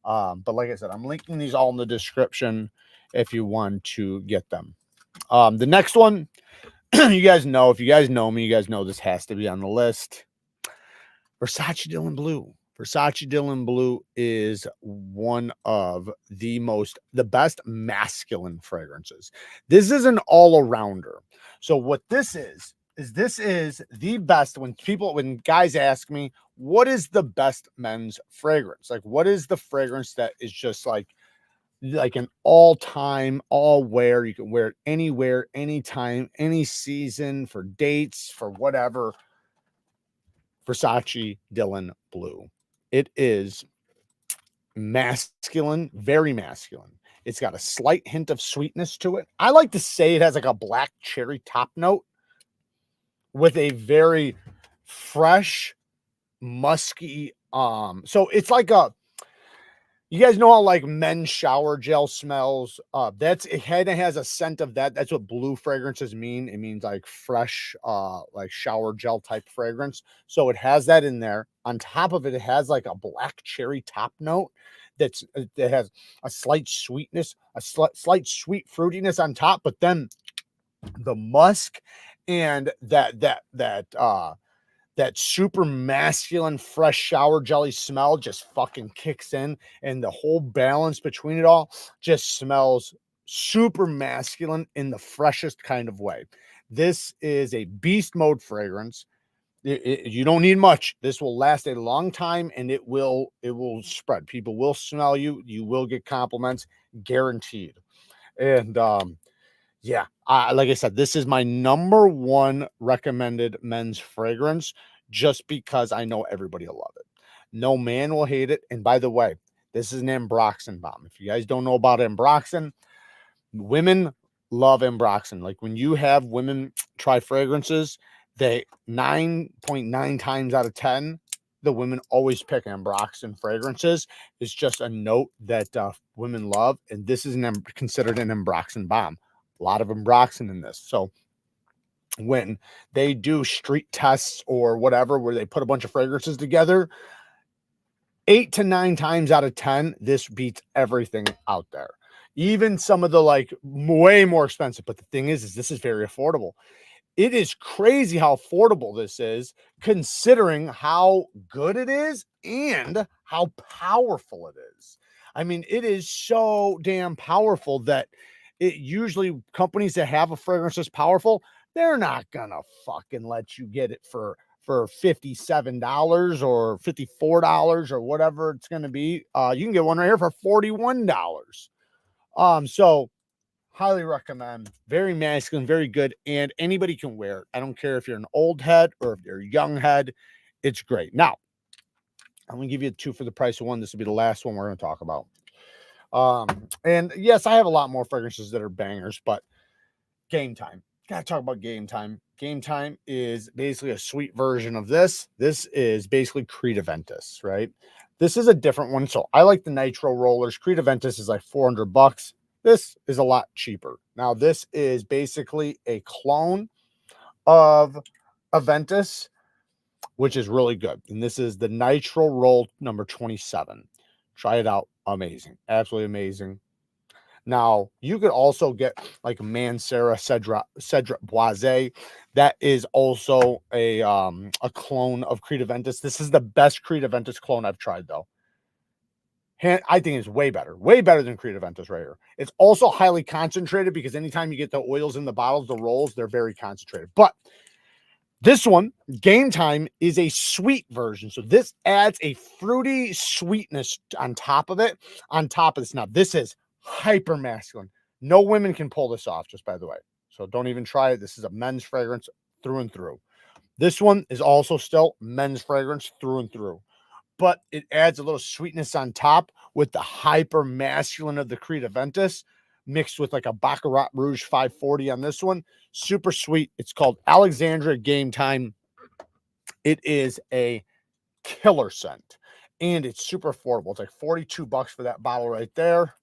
But like I said, I'm linking these all in the description if you want to get them. The next one, you guys know, if you guys know me, you guys know this has to be on the list. Versace Dylan Blue. Versace Dylan Blue is one of the best masculine fragrances. This is an all-arounder. So what this is this is the best when guys ask me, what is the best men's fragrance? Like, what is the fragrance that is just like an all-time, all-wear? You can wear it anywhere, anytime, any season, for dates, for whatever. Versace Dylan Blue. It is masculine, very masculine. It's got a slight hint of sweetness to it. I like to say it has like a black cherry top note with a very fresh, musky, so it's like you guys know how like men's shower gel smells? It kind of has a scent of that. That's what blue fragrances mean. It means like fresh, like shower gel type fragrance. So it has that in there. On top of it, it has like a black cherry top note that has a slight sweetness, a slight sweet fruitiness on top, but then the musk and that super masculine, fresh shower jelly smell just fucking kicks in, and the whole balance between it all just smells super masculine in the freshest kind of way. This is a beast mode fragrance. You don't need much. This will last a long time, and it will spread. People will smell you. You will get compliments, guaranteed. And yeah, like I said, this is my number one recommended men's fragrance, just because I know everybody will love it. No man will hate it. And by the way, this is an ambroxan bomb. If you guys don't know about ambroxan, women love ambroxan. Like when you have women try fragrances, they 9.9 times out of 10, the women always pick ambroxan fragrances. It's just a note that women love. And this is considered an ambroxan bomb. A lot of ambroxan in this. So when they do street tests or whatever, where they put a bunch of fragrances together, 8 to 9 times out of 10, this beats everything out there. Even some of the like way more expensive. But the thing is this is very affordable. it is crazy how affordable this is, considering how good it is and how powerful it is. I mean, it is so damn powerful that it usually companies that have a fragrance that's powerful, they're not gonna fucking let you get it for $57 or $54 or whatever it's gonna be. You can get one right here for $41. So highly recommend. Very masculine, very good, and anybody can wear it. I don't care if you're an old head or if you're a young head. It's great. Now, I'm gonna give you two for the price of one. This will be the last one we're gonna talk about. And yes, I have a lot more fragrances that are bangers, but Game Time. Gotta talk about Game Time. Game Time is basically a sweet version of this. This is basically Creed Aventus, right? This is a different one. So I like the Nitro Rollers. Creed Aventus is like $400. This is a lot cheaper. Now, this is basically a clone of Aventus, which is really good. And this is the Nitro Roll number 27. Try it out. Amazing. Absolutely amazing. Now, you could also get like Mancera Cedra Boise. That is also a clone of Creed Aventus. This is the best Creed Aventus clone I've tried, though. I think it's way better than Creed Aventus right here. It's also highly concentrated because anytime you get the oils in the bottles, the rolls, they're very concentrated. But this one, Game Time, is a sweet version. So this adds a fruity sweetness on top of it. On top of this, now this is hyper masculine. No women can pull this off, just by the way. So don't even try it. This is a men's fragrance through and through. This one is also still men's fragrance through and through, but it adds a little sweetness on top with the hyper masculine of the Creed Aventus mixed with like a Baccarat Rouge 540 on this one. Super sweet. It's called Alexandria Game Time. It is a killer scent and it's super affordable. It's like $42 for that bottle right there.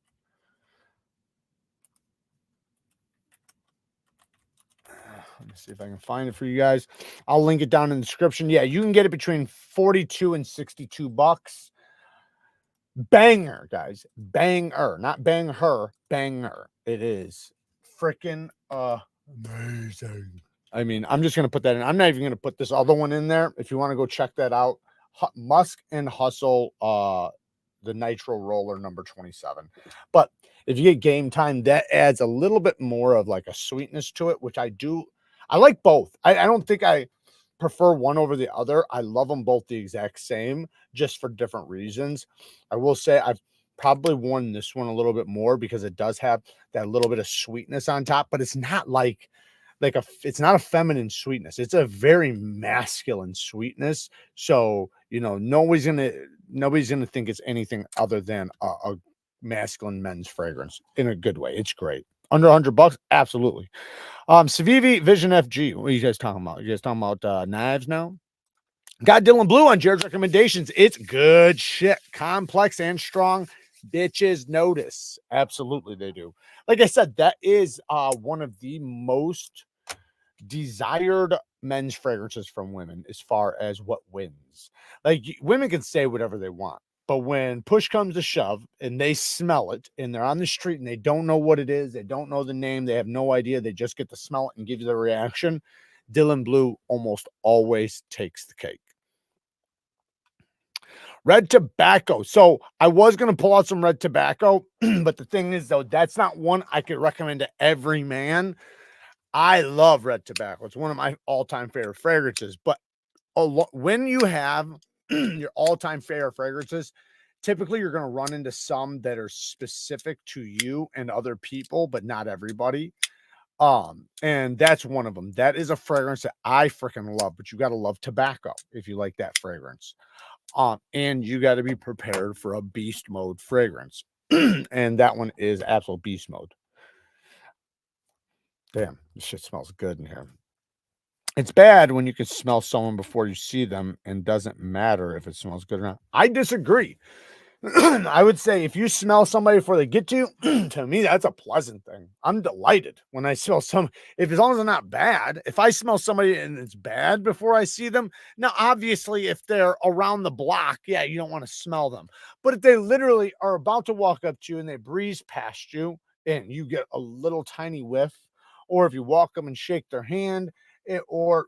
Let me see if I can find it for you guys. I'll link it down in the description. Yeah, you can get it between 42 and $62. Banger, guys. Banger. Not bang her. Banger. It is freaking amazing. I mean, I'm just going to put that in. I'm not even going to put this other one in there. If you want to go check that out. Musk and Hustle, the Nitro Roller number 27. But if you get Game Time, that adds a little bit more of like a sweetness to it, which I do. I like both. I don't think I prefer one over the other. I love them both the exact same, just for different reasons. I will say I've probably worn this one a little bit more because it does have that little bit of sweetness on top, but it's not like it's not a feminine sweetness. It's a very masculine sweetness. So, you know, nobody's gonna think it's anything other than a masculine men's fragrance in a good way. It's great. Under $100, absolutely. Civivi Vision FG. What are you guys talking about? You guys talking about knives now? Got Dylan Blue on Jared's recommendations. It's good shit. Complex and strong. Bitches notice. Absolutely, they do. Like I said, that is one of the most desired men's fragrances from women as far as what wins. Like women can say whatever they want, but when push comes to shove and they smell it and they're on the street and they don't know what it is, they don't know the name, they have no idea, they just get to smell it and give you the reaction, Dylan Blue almost always takes the cake. Red Tobacco. So I was going to pull out some Red Tobacco, but the thing is, though, that's not one I could recommend to every man. I love Red Tobacco. It's one of my all-time favorite fragrances. But when you have your all-time favorite fragrances, typically you're going to run into some that are specific to you and other people, but not everybody. And that's one of them. That is a fragrance that I freaking love, but you got to love tobacco if you like that fragrance. And you got to be prepared for a beast mode fragrance. And that one is absolute beast mode. Damn, this shit smells good in here. It's bad when you can smell someone before you see them and doesn't matter if it smells good or not. I disagree. I would say if you smell somebody before they get to you, to me, that's a pleasant thing. I'm delighted when I smell some, if as long as they're not bad. If I smell somebody and it's bad before I see them, now obviously if they're around the block, yeah, you don't want to smell them. But if they literally are about to walk up to you and they breeze past you and you get a little tiny whiff, or if you walk them and shake their hand or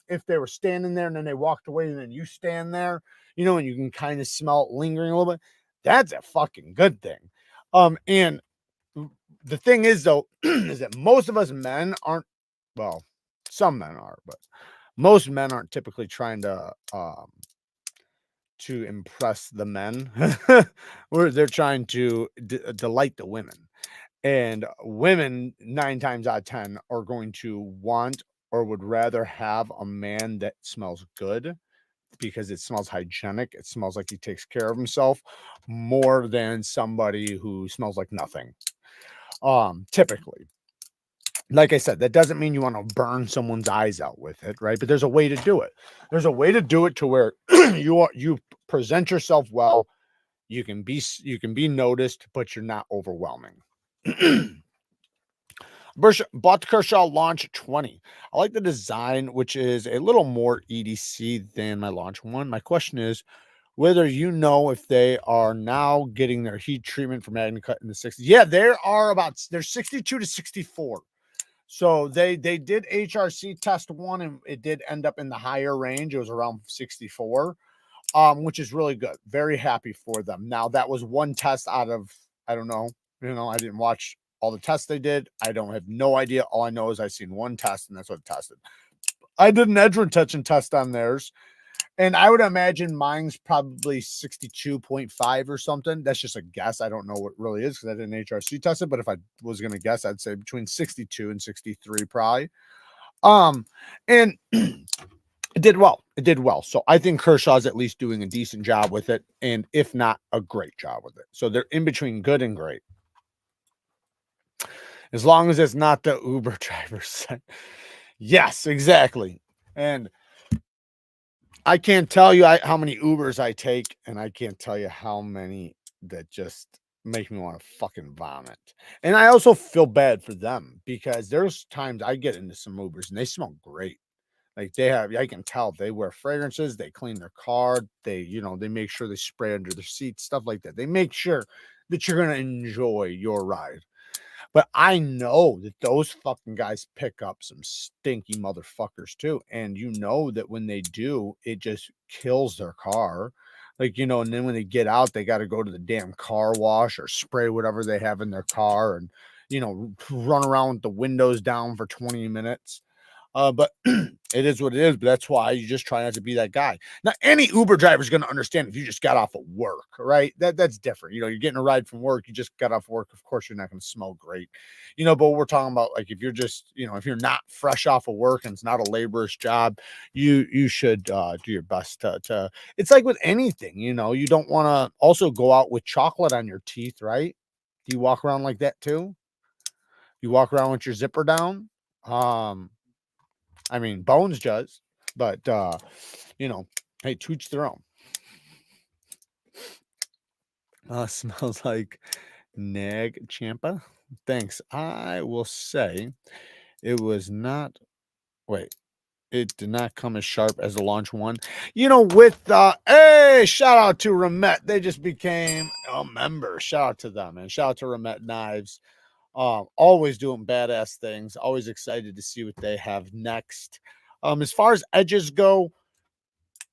if they were standing there and then they walked away and then you stand there, you know, and you can kind of smell it lingering a little bit. That's a fucking good thing. And the thing is though, is that most of us men aren't, well, some men are, but most men aren't typically trying to impress the men. Where they're trying to delight the women. And women 9 times out of 10 are going to want or would rather have a man that smells good because it smells hygienic. It smells like he takes care of himself more than somebody who smells like nothing. Typically, like I said, that doesn't mean you want to burn someone's eyes out with it, right? But there's a way to do it. There's a way to do it to where you present yourself well. You can be noticed, but you're not overwhelming. Bought the Kershaw Launch 20. I like the design, which is a little more EDC than my Launch 1. My question is whether you know if they are now getting their heat treatment for MagnaCut in the 60s. Yeah, they're 62 to 64. So they did HRC test one, and it did end up in the higher range. It was around 64, which is really good. Very happy for them. Now, that was one test out of, I don't know, I didn't watch all the tests they did. I have no idea. All I know is I've seen one test, and that's what it tested. I did an edge retention test on theirs, and I would imagine mine's probably 62.5 or something. That's just a guess. I don't know what it really is because I didn't HRC test it, but if I was going to guess, I'd say between 62 and 63 probably. And it did well. It did well. So I think Kershaw's at least doing a decent job with it, and if not, a great job with it. So they're in between good and great. As long as it's not the Uber drivers. Yes, exactly. And I can't tell you how many Ubers I take, and I can't tell you how many that just make me want to fucking vomit. And I also feel bad for them because there's times I get into some Ubers and they smell great. Like I can tell they wear fragrances, they clean their car, they make sure they spray under their seats, stuff like that. They make sure that you're going to enjoy your ride. But I know that those fucking guys pick up some stinky motherfuckers too. And you know that when they do, it just kills their car. Like, and then when they get out, they got to go to the damn car wash or spray whatever they have in their car and, run around with the windows down for 20 minutes. But it is what it is. But that's why you just try not to be that guy. Now, any Uber driver is going to understand if you just got off of work, right? That's different. You're getting a ride from work. You just got off work. Of course, you're not going to smell great, but we're talking about like if you're just, if you're not fresh off of work and it's not a laborious job, you should do your best to. It's like with anything, you don't want to also go out with chocolate on your teeth, right? Do you walk around like that too? You walk around with your zipper down? I mean, Bones does, but, hey, to each their own. Smells like Nag Champa. Thanks. I will say it was not, it did not come as sharp as the Launch 1. Hey, shout out to REMETTE. They just became a member. Shout out to them, and shout out to REMETTE Knives. Always doing badass things. Always excited to see what they have next. As far as edges go,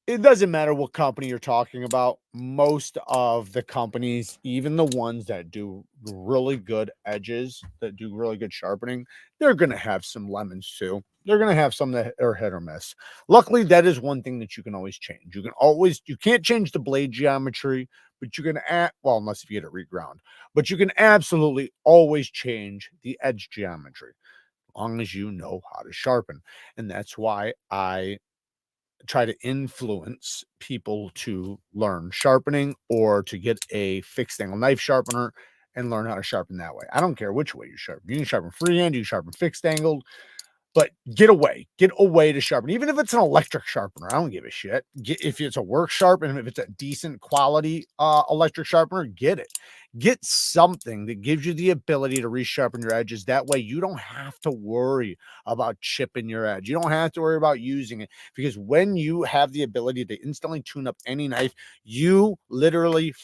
it doesn't matter what company you're talking about. Most of the companies, even the ones that do really good edges, that do really good sharpening, they're going to have some lemons too. They're going to have some that are hit or miss. Luckily, that is one thing that you can always change. You can't change the blade geometry, but you can unless if you get it reground, but you can absolutely always change the edge geometry as long as you know how to sharpen. And that's why I try to influence people to learn sharpening or to get a fixed angle knife sharpener and learn how to sharpen that way. I don't care which way you sharpen. You can sharpen freehand, you can sharpen fixed angled, but get away to sharpen. Even if it's an electric sharpener, I don't give a shit. If it's a work sharp and if it's a decent quality electric sharpener, get it. Get something that gives you the ability to resharpen your edges. That way you don't have to worry about chipping your edge. You don't have to worry about using it, because when you have the ability to instantly tune up any knife, you literally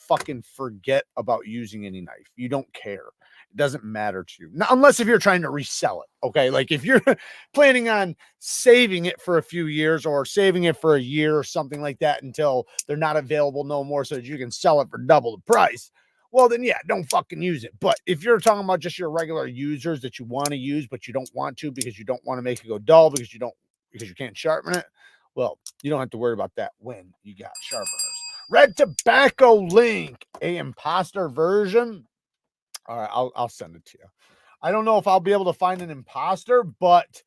fucking forget about using any knife. You don't care. It doesn't matter to you. Now, unless if you're trying to resell it. Okay. Like if you're planning on saving it for a few years or saving it for a year or something like that until they're not available no more so that you can sell it for double the price. Well, then, yeah, don't fucking use it. But if you're talking about just your regular users that you want to use, but you don't want to because you don't want to make it go dull because you can't sharpen it, well, you don't have to worry about that when you got sharpeners. Red Tobacco Link, a imposter version. All right, I'll send it to you. I don't know if I'll be able to find an imposter, but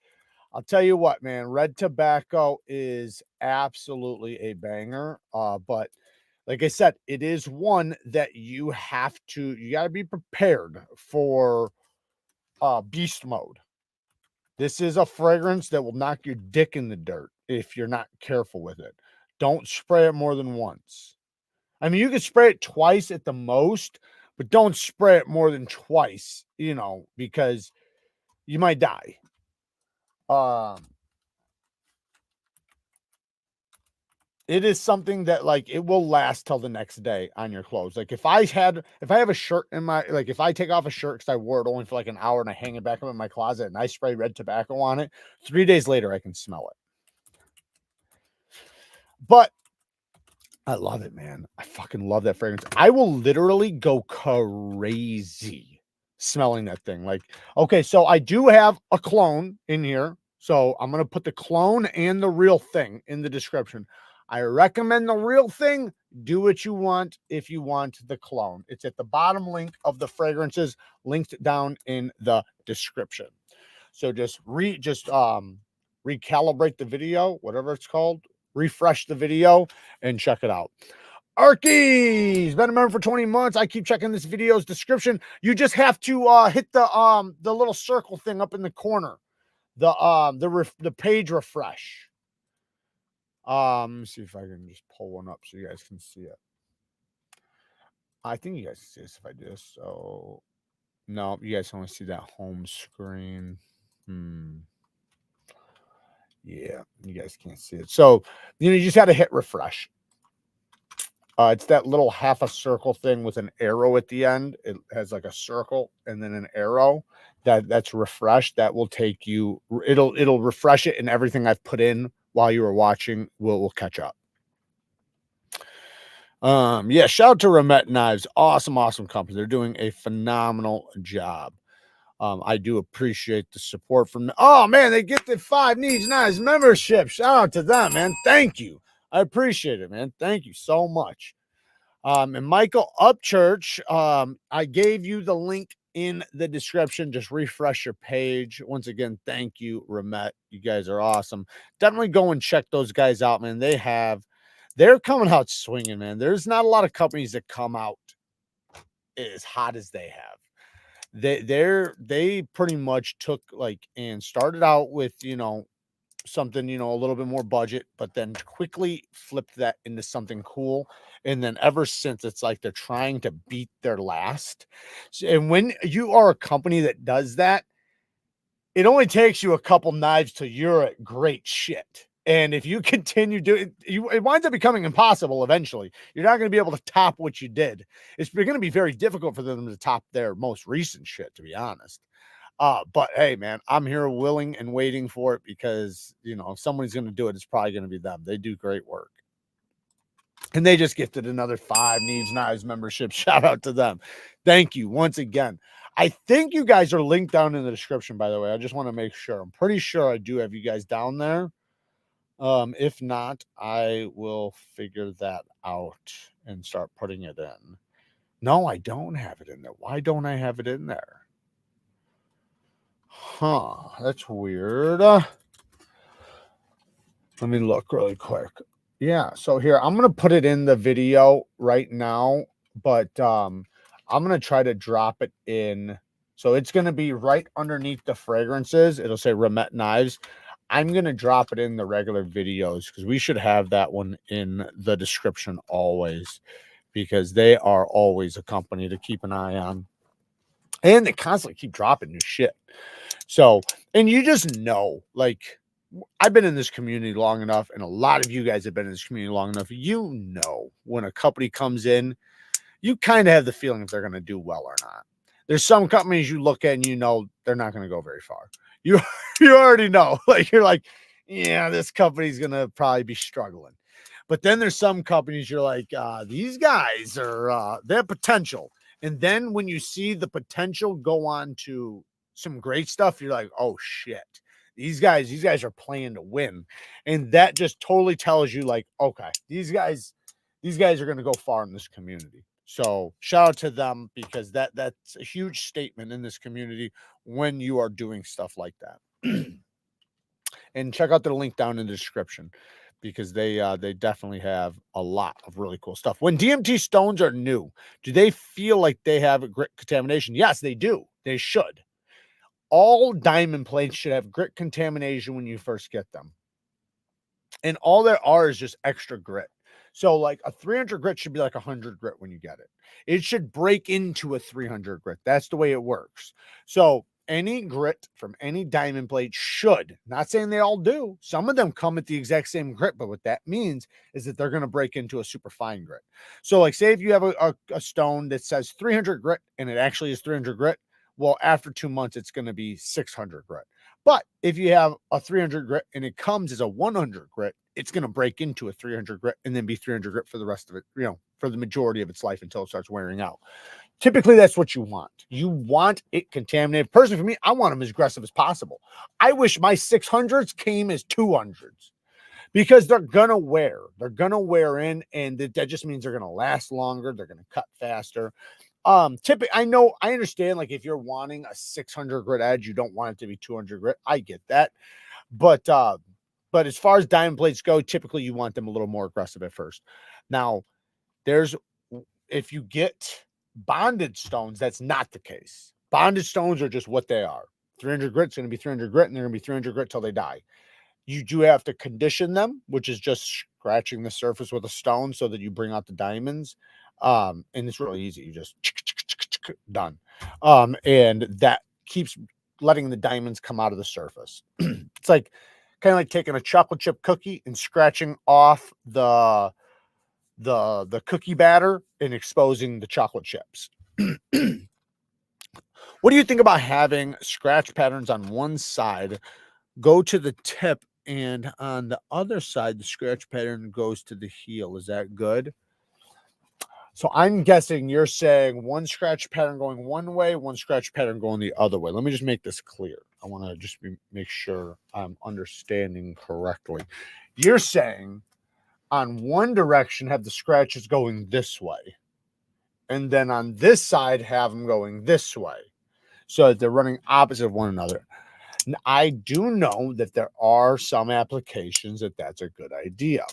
I'll tell you what, man, Red Tobacco is absolutely a banger. But like I said, it is one that you got to be prepared for beast mode. This is a fragrance that will knock your dick in the dirt if you're not careful with it. Don't spray it more than once. I mean, you can spray it twice at the most, but don't spray it more than twice, because you might die. It is something that like it will last till the next day on your clothes. Like if I have a shirt in my, like if I take off a shirt because I wore it only for like an hour and I hang it back up in my closet and I spray Red Tobacco on it, 3 days later I can smell it. But I love it, man. I fucking love that fragrance. I will literally go crazy smelling that thing. Like, okay, so I do have a clone in here. So I'm going to put the clone and the real thing in the description. I recommend the real thing. Do what you want if you want the clone. It's at the bottom link of the fragrances, linked down in the description. So just recalibrate the video, whatever it's called. Refresh the video and check it out. Arky's been a member for 20 months. I keep checking this video's description. You just have to hit the little circle thing up in the corner, the page refresh. Let me see if I can just pull one up so you guys can see it. I think you guys can see this if I do this. So no, you guys only see that home screen. Yeah, you guys can't see it. So, you just got to hit refresh. It's that little half a circle thing with an arrow at the end. It has like a circle and then an arrow that's refreshed. That will take you, it'll refresh it, and everything I've put in while you were watching will catch up. Yeah, shout out to REMETTE Knives. Awesome company. They're doing a phenomenal job. I do appreciate the support from them. Oh man, they get the 5 NeevesKnives membership. Shout out to them, man. Thank you. I appreciate it, man. Thank you so much. And Michael Upchurch, I gave you the link in the description. Just refresh your page. Once again, thank you, REMETTE. You guys are awesome. Definitely go and check those guys out, man. They're coming out swinging, man. There's not a lot of companies that come out as hot as they have. They pretty much took and started out with something a little bit more budget, but then quickly flipped that into something cool, and then ever since it's like they're trying to beat their last. And when you are a company that does that, it only takes you a couple knives till you're at great shit. And if you continue doing it winds up becoming impossible eventually. You're not going to be able to top what you did. It's going to be very difficult for them to top their most recent shit, to be honest. But hey, man, I'm here willing and waiting for it because, if somebody's going to do it, it's probably going to be them. They do great work. And they just gifted another 5 NeevesKnives membership. Shout out to them. Thank you once again. I think you guys are linked down in the description, by the way. I just want to make sure. I'm pretty sure I do have you guys down there. If not, I will figure that out and start putting it in. No, I don't have it in there. Why don't I have it in there? Huh, that's weird. Let me look really quick. Yeah, so here, I'm going to put it in the video right now, but I'm going to try to drop it in. So it's going to be right underneath the fragrances. It'll say REMETTE Knives. I'm going to drop it in the regular videos because we should have that one in the description always, because they are always a company to keep an eye on. And they constantly keep dropping new shit. So, and you just know, I've been in this community long enough, and a lot of you guys have been in this community long enough. When a company comes in you kind of have the feeling if they're going to do well or not. There's some companies you look at and you know they're not going to go very far. You already know. Like, you're like, yeah, this company's going to probably be struggling. But then there's some companies you're like, these guys are, they have potential. And then when you see the potential go on to some great stuff, you're like, oh shit, these guys are playing to win. And that just totally tells you, like, okay, these guys are going to go far in this community. So shout out to them, because that's a huge statement in this community when you are doing stuff like that. And check out the link down in the description, because they definitely have a lot of really cool stuff. When DMT stones are new, do they feel like they have grit contamination? Yes, they do. They should. All diamond plates should have grit contamination when you first get them. And all there are is just extra grit. So like a 300 grit should be like 100 grit when you get it. It should break into a 300 grit. That's the way it works. So any grit from any diamond plate should, not saying they all do, some of them come at the exact same grit, but what that means is that they're going to break into a super fine grit. So like, say if you have a stone that says 300 grit and it actually is 300 grit, well, after 2 months, it's going to be 600 grit. But if you have a 300 grit and it comes as a 100 grit, it's going to break into a 300 grit and then be 300 grit for the rest of it, for the majority of its life until it starts wearing out. Typically, that's what you want. You want it contaminated. Personally, for me, I want them as aggressive as possible. I wish my 600s came as 200s, because they're going to wear. They're going to wear in, and that just means they're going to last longer. They're going to cut faster. Typically, I understand, like, if you're wanting a 600 grit edge, you don't want it to be 200 grit. I get that. But as far as diamond plates go, typically you want them a little more aggressive at first. Now, if you get bonded stones, that's not the case. Bonded stones are just what they are. 300 grit's going to be 300 grit, and they're going to be 300 grit till they die. You do have to condition them, which is just scratching the surface with a stone so that you bring out the diamonds. And it's really easy. You just done. And that keeps letting the diamonds come out of the surface. It's like kind of like taking a chocolate chip cookie and scratching off the cookie batter and exposing the chocolate chips. What do you think about having scratch patterns on one side go to the tip, and on the other side the scratch pattern goes to the heel? Is that good? So I'm guessing you're saying one scratch pattern going one way, one scratch pattern going the other way. Let me just make this clear. I want to just make sure I'm understanding correctly. You're saying on one direction have the scratches going this way, and then on this side have them going this way, so that they're running opposite of one another. And I do know that there are some applications that that's a good idea.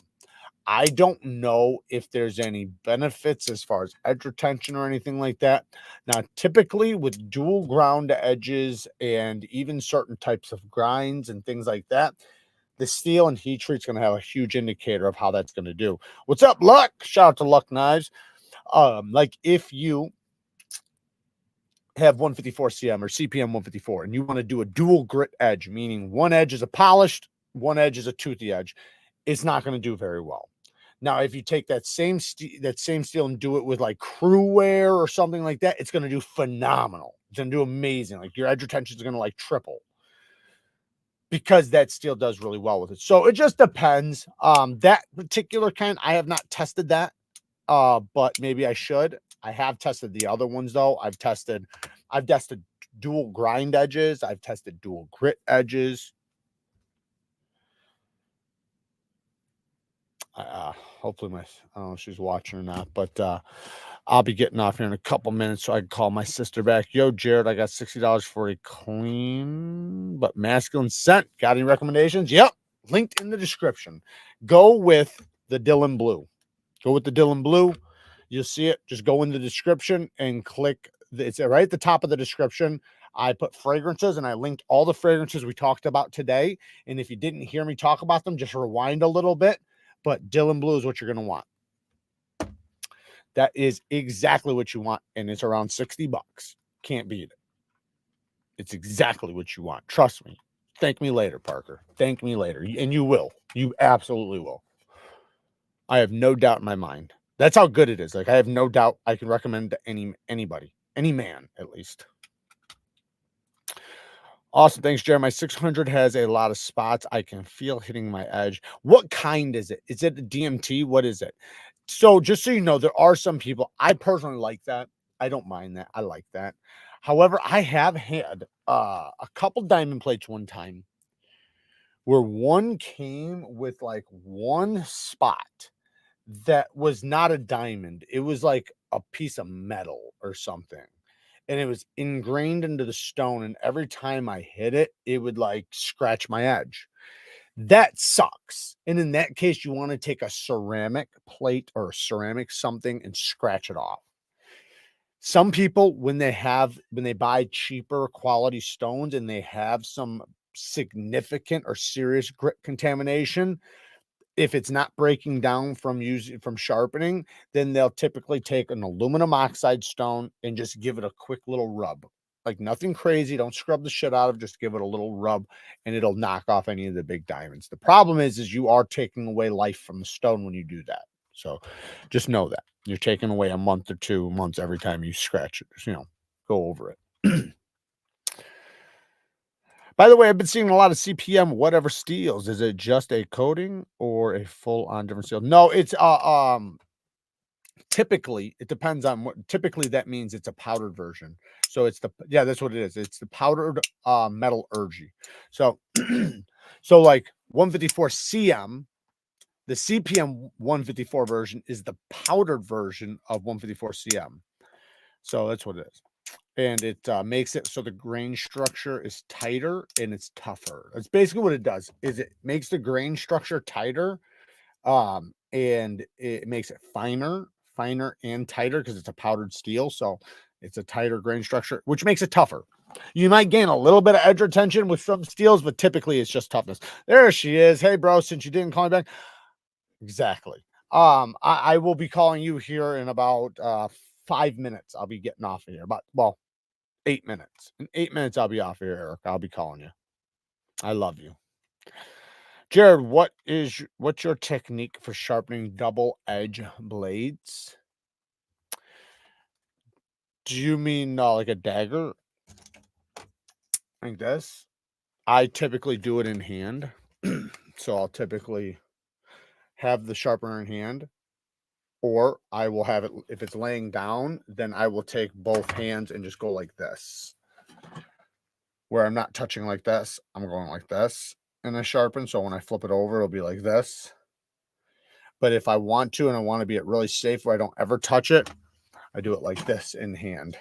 I don't know if there's any benefits as far as edge retention or anything like that. Now, typically with dual ground edges and even certain types of grinds and things like that, the steel and heat treat is going to have a huge indicator of how that's going to do. What's up, Luck? Shout out to Luck Knives. Like if you have 154 CM or CPM 154 and you want to do a dual grit edge, meaning one edge is a polished, one edge is a toothy edge, it's not going to do very well. Now, if you take that same steel and do it with like crew wear or something like that, it's going to do phenomenal. It's going to do amazing. Like your edge retention is going to like triple, because that steel does really well with it. So it just depends. That particular kind, I have not tested that, but maybe I should. I have tested the other ones though. I've tested dual grind edges. I've tested dual grit edges. Hopefully I don't know if she's watching or not, but I'll be getting off here in a couple minutes so I can call my sister back. Yo, Jared, I got $60 for a clean but masculine scent. Got any recommendations? Yep. Linked in the description. Go with the Dylan Blue. Go with the Dylan Blue. You'll see it. Just go in the description and click. It's right at the top of the description. I put fragrances and I linked all the fragrances we talked about today. And if you didn't hear me talk about them, just rewind a little bit. But Dylan Blue is what you're going to want. That is exactly what you want. And it's around $60. Can't beat it. It's exactly what you want. Trust me. Thank me later, Parker. Thank me later. And you will. You absolutely will. I have no doubt in my mind. That's how good it is. Like, I have no doubt I can recommend to anybody, any man at least. Awesome. Thanks, Jeremy. My 600 has a lot of spots. I can feel hitting my edge. What kind is it? Is it a DMT? What is it? So just so you know, there are some people, I personally like that. I don't mind that. I like that. However, I have had a couple diamond plates one time where one came with like one spot that was not a diamond. It was like a piece of metal or something. And it was ingrained into the stone. And every time I hit it, it would like scratch my edge. That sucks. And in that case, you want to take a ceramic plate or ceramic something and scratch it off. Some people, when they buy cheaper quality stones and they have some significant or serious grit contamination, if it's not breaking down from sharpening, then they'll typically take an aluminum oxide stone and just give it a quick little rub. Like nothing crazy. Don't scrub the shit out of it. Just give it a little rub and it'll knock off any of the big diamonds. The problem is you are taking away life from the stone when you do that. So just know that you're taking away a month or 2 months every time you scratch it. Just, go over it. By the way, I've been seeing a lot of CPM whatever steels. Is it just a coating or a full on different steel? No, it's typically it depends on what. Typically that means it's a powdered version. So it's that's what it is. It's the powdered metallurgy. So so like 154 CM, the CPM 154 version is the powdered version of 154 CM. So that's what it is. And it makes it so the grain structure is tighter and it's tougher. That's basically what it does. Is it makes the grain structure tighter, and it makes it finer and tighter because it's a powdered steel. So it's a tighter grain structure, which makes it tougher. You might gain a little bit of edge retention with some steels, but typically it's just toughness. There she is. Hey, bro, since you didn't call me back, exactly. I will be calling you here in about 5 minutes. I'll be getting off of here. But 8 minutes. In 8 minutes, I'll be off here, Eric. I'll be calling you. I love you. Jared, what's your technique for sharpening double edge blades? Do you mean like a dagger? Like this? I typically do it in hand. So I'll typically have the sharpener in hand, or I will have it, if it's laying down, then I will take both hands and just go like this. Where I'm not touching like this, I'm going like this and I sharpen. So when I flip it over, it'll be like this. But if I want to, and I want to be really safe where I don't ever touch it, I do it like this in hand.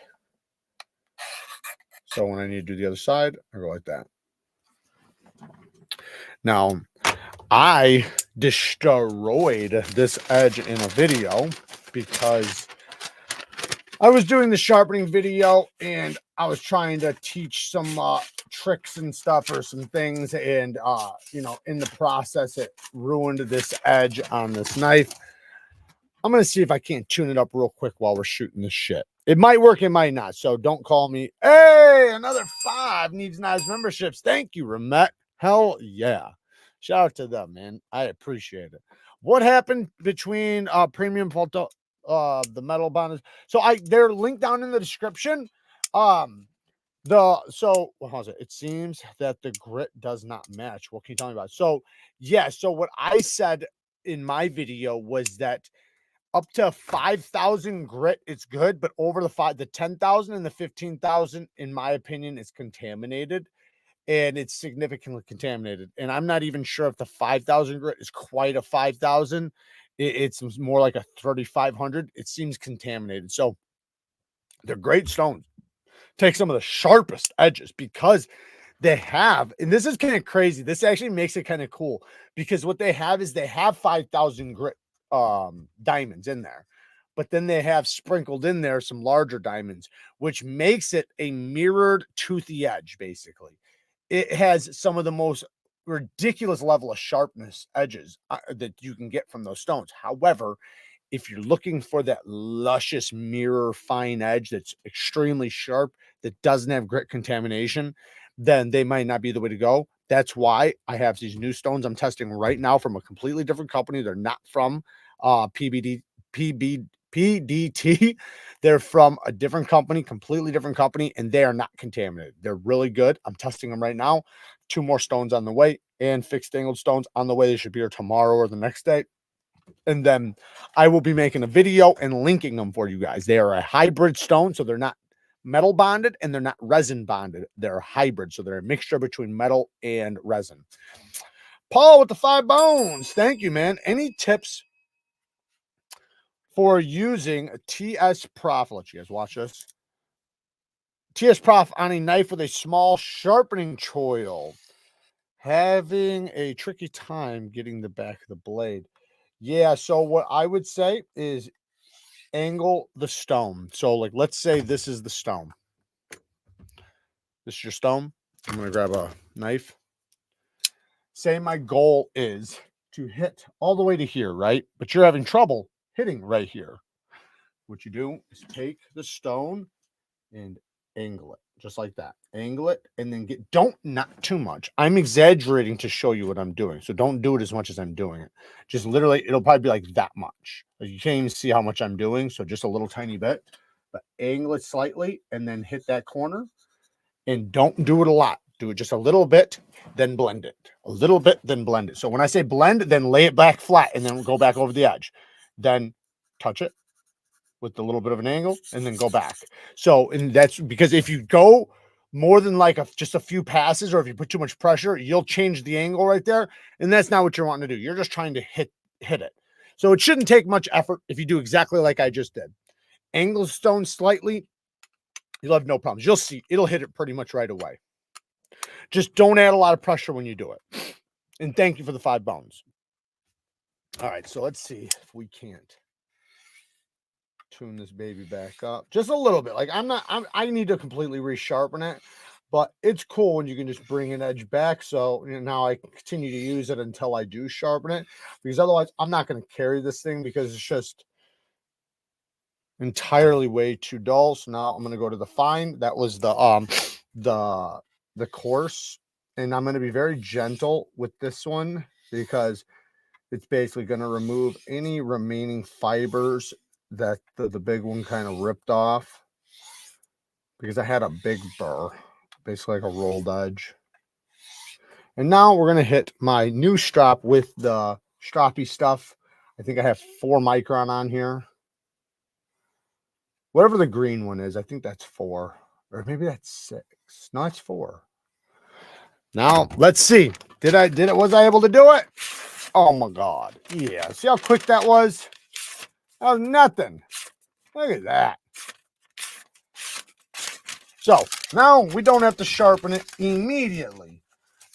So when I need to do the other side, I go like that. Now, I destroyed this edge in a video because I was doing the sharpening video and I was trying to teach some tricks and stuff or some things, and in the process it ruined this edge on this knife. I'm gonna see if I can't tune it up real quick while we're shooting this shit. It might work, it might not, so don't call me. Hey, another 5 NeevesKnives memberships. Thank you, Remette. Hell yeah. Shout out to them, man. I appreciate it. What happened between premium photo the metal bond? So they're linked down in the description. What was it? It seems that the grit does not match. What can you tell me about it? So yeah, so what I said in my video was that up to 5,000 grit, it's good, but over the 10,000 and the 15,000, in my opinion, is contaminated, and it's significantly contaminated. And I'm not even sure if the 5,000 grit is quite a 5,000. It's more like a 3,500. It seems contaminated. So they're great stones. Take some of the sharpest edges because they have, and this is kind of crazy. This actually makes it kind of cool because what they have is they have 5,000 grit diamonds in there, but then they have sprinkled in there some larger diamonds, which makes it a mirrored toothy edge. Basically, it has some of the most ridiculous level of sharpness edges that you can get from those stones. However, if you're looking for that luscious mirror fine edge that's extremely sharp, that doesn't have grit contamination, then they might not be the way to go. That's why I have these new stones I'm testing right now from a completely different company. They're not from PDT. They're from a different company, completely different company, and they are not contaminated. They're really good. I'm testing them right now. 2 more stones on the way and fixed angled stones on the way. They should be here tomorrow or the next day. And then I will be making a video and linking them for you guys. They are a hybrid stone, so they're not metal bonded and they're not resin bonded. They're hybrid, so they're a mixture between metal and resin. Paul with the 5 bones. Thank you, man. Any tips for using a TS Prof? I'll let you guys watch this. TS Prof on a knife with a small sharpening choil. Having a tricky time getting the back of the blade. Yeah, so what I would say is angle the stone. So, like, let's say this is the stone. This is your stone. I'm going to grab a knife. Say my goal is to hit all the way to here, right? But you're having trouble hitting right here. What you do is take the stone and angle it just like that. Angle it and then not too much. I'm exaggerating to show you what I'm doing. So don't do it as much as I'm doing it. Just literally, it'll probably be like that much. Like, you can't even see how much I'm doing. So just a little tiny bit, but angle it slightly and then hit that corner, and don't do it a lot. Do it just a little bit, then blend it. A little bit, then blend it. So when I say blend, then lay it back flat and then go back over the edge. Then touch it with a little bit of an angle and then go back. So, and that's because if you go more than like just a few passes, or if you put too much pressure, you'll change the angle right there. And that's not what you're wanting to do. You're just trying to hit it. So it shouldn't take much effort if you do exactly like I just did. Angle stone slightly, you'll have no problems. You'll see it'll hit it pretty much right away. Just don't add a lot of pressure when you do it. And thank you for the 5 bones. All right, so let's see if we can't tune this baby back up just a little bit. Like, I need to completely resharpen it, but it's cool when you can just bring an edge back. So, you know, now I can continue to use it until I do sharpen it, because otherwise I'm not going to carry this thing because it's just entirely way too dull. So now I'm going to go to the fine. That was the coarse, and I'm going to be very gentle with this one because it's basically going to remove any remaining fibers that the big one kind of ripped off, because I had a big burr, basically like a rolled edge. And now we're going to hit my new strap with the stroppy stuff. I think I have 4 micron on here. Whatever the green one is, I think that's 4, or maybe that's 6. No, it's 4. Now let's see. Was I able to do it? Oh my God. Yeah. See how quick that was? That was nothing. Look at that. So now we don't have to sharpen it immediately,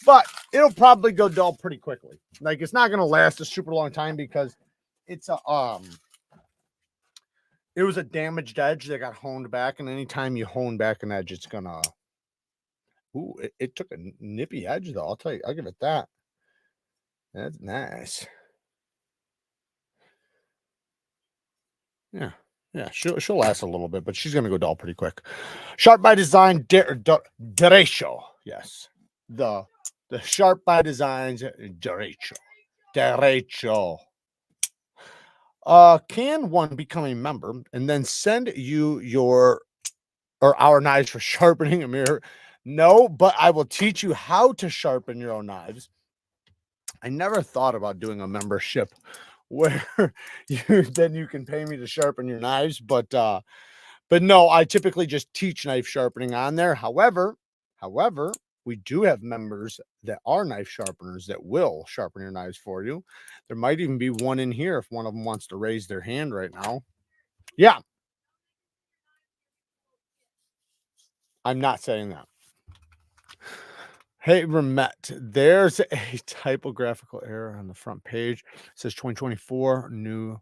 but it'll probably go dull pretty quickly. Like, it's not going to last a super long time because it's it was a damaged edge that got honed back, and anytime you hone back an edge, it's gonna. Ooh, it took a nippy edge though. I'll tell you, I'll give it that. That's nice. Yeah. Yeah, she'll last a little bit, but she's gonna go dull pretty quick. Sharp by design, derecho. Yes, the sharp by designs, derecho. Can one become a member and then send you our knives for sharpening a mirror? No, but I will teach you how to sharpen your own knives. I never thought about doing a membership where then you can pay me to sharpen your knives, but no, I typically just teach knife sharpening on there. However, we do have members that are knife sharpeners that will sharpen your knives for you. There might even be one in here if one of them wants to raise their hand right now. Yeah, I'm not saying that. Hey, REMETTE, there's a typographical error on the front page. It says 2024 new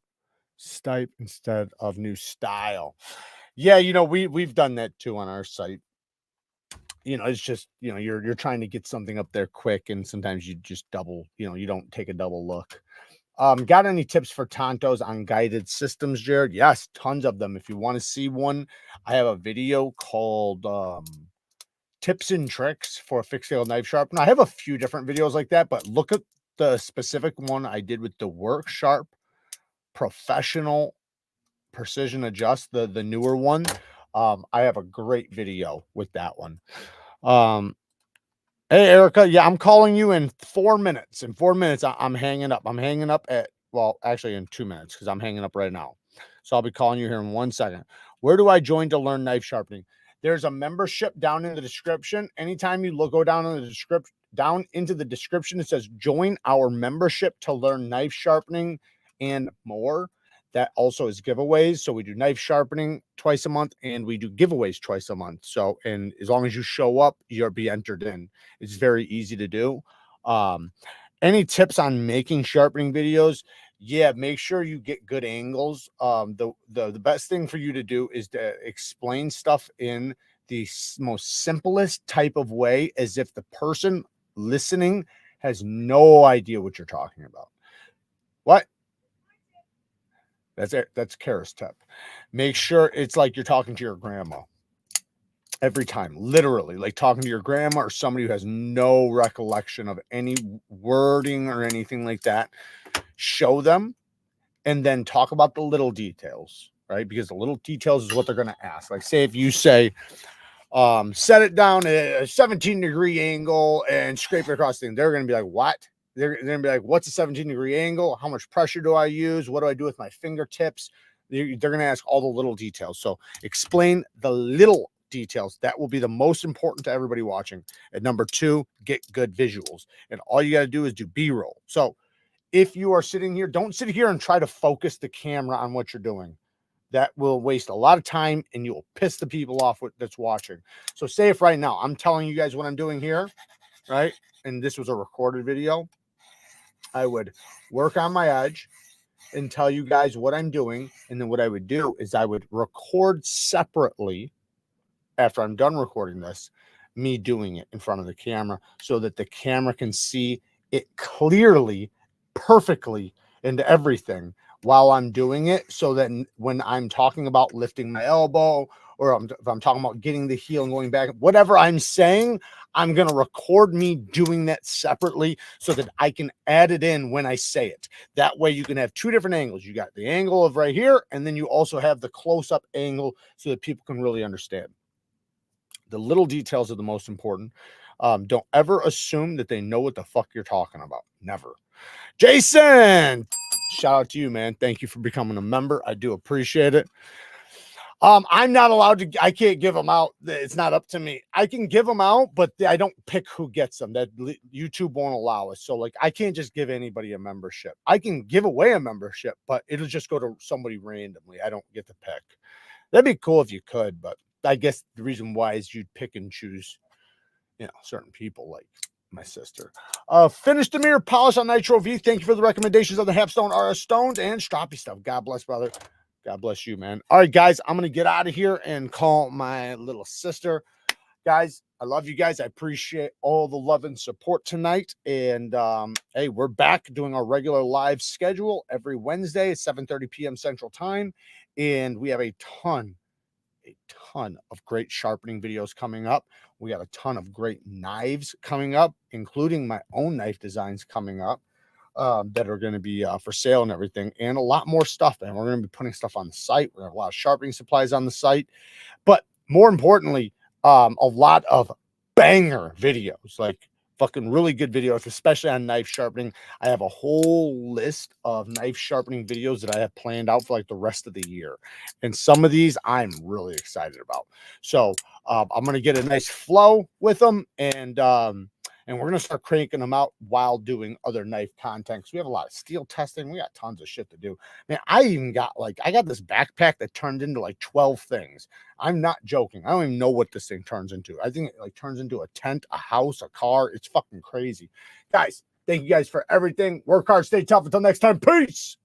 stipe instead of new style. Yeah, you know, we've done that too on our site. You know, it's just, you know, you're trying to get something up there quick, and sometimes you just double, you know, you don't take a double look. Got any tips for Tontos on guided systems, Jared? Yes, tons of them. If you want to see one, I have a video called tips and tricks for a fixed scale knife sharpener. I have a few different videos like that, but look at the specific one I did with the Work Sharp Professional precision adjust, the newer one. I have a great video with that one. Hey, Erica. Yeah, I'm calling you in 4 minutes. In 4 minutes, I'm hanging up. I'm hanging up at, well, actually in 2 minutes because I'm hanging up right now. So I'll be calling you here in 1 second. Where do I join to learn knife sharpening? There's a membership down in the description. Anytime you go down in the description, down into the description, it says join our membership to learn knife sharpening and more. That also is giveaways. So we do knife sharpening twice a month and we do giveaways twice a month. So, and as long as you show up, you'll be entered in. It's very easy to do. Any tips on making sharpening videos? Yeah, make sure you get good angles. The best thing for you to do is to explain stuff in the most simplest type of way, as if the person listening has no idea what you're talking about. What? That's it. That's Kara's tip. Make sure it's like you're talking to your grandma every time, literally, like talking to your grandma or somebody who has no recollection of any wording or anything like that. Show them and then talk about the little details, right? Because the little details is what they're going to ask. Like, say if you say, set it down at a 17-degree angle and scrape it across the thing, they're going to be like, what? They're going to be like, what's a 17-degree angle? How much pressure do I use? What do I do with my fingertips? They're going to ask all the little details. So explain the little details. That will be the most important to everybody watching. And number 2, get good visuals. And all you got to do is do B-roll. So if you are sitting here, don't sit here and try to focus the camera on what you're doing. That will waste a lot of time and you'll piss the people off that's watching. So say if right now I'm telling you guys what I'm doing here, right? And this was a recorded video. I would work on my edge and tell you guys what I'm doing. And then what I would do is I would record separately after I'm done recording this, me doing it in front of the camera so that the camera can see it clearly, perfectly, and everything while I'm doing it, so that when I'm talking about lifting my elbow, or if I'm talking about getting the heel and going back, whatever I'm saying, I'm going to record me doing that separately so that I can add it in when I say it. That way you can have 2 different angles. You got the angle of right here, and then you also have the close-up angle so that people can really understand. The little details are the most important. Don't ever assume that they know what the fuck you're talking about. Never. Jason, shout out to you, man. Thank you for becoming a member. I do appreciate it. I'm not allowed to, I can't give them out. It's not up to me. I can give them out, but I don't pick who gets them. That YouTube won't allow us. So like, I can't just give anybody a membership. I can give away a membership, but it'll just go to somebody randomly. I don't get to pick. That'd be cool if you could, but I guess the reason why is you'd pick and choose, you know, certain people like my sister. Finished the mirror polish on Nitro V. Thank you for the recommendations of the Halfstone RS Stones and Stroppy stuff. God bless, brother. God bless you, man. All right, guys, I'm going to get out of here and call my little sister. Guys, I love you guys. I appreciate all the love and support tonight. And hey, we're back doing our regular live schedule every Wednesday at 7:30 p.m. Central Time. And we have a ton of great sharpening videos coming up. We got a ton of great knives coming up, including my own knife designs coming up that are going to be for sale and everything, and a lot more stuff. And we're going to be putting stuff on the site. We have a lot of sharpening supplies on the site, but more importantly, a lot of banger videos, like fucking really good videos, especially on knife sharpening. I have a whole list of knife sharpening videos that I have planned out for like the rest of the year. And some of these I'm really excited about. So I'm going to get a nice flow with them, and we're going to start cranking them out while doing other knife content. Because we have a lot of steel testing. We got tons of shit to do. Man, I got this backpack that turned into like 12 things. I'm not joking. I don't even know what this thing turns into. I think it like turns into a tent, a house, a car. It's fucking crazy. Guys, thank you guys for everything. Work hard, stay tough. Until next time, peace.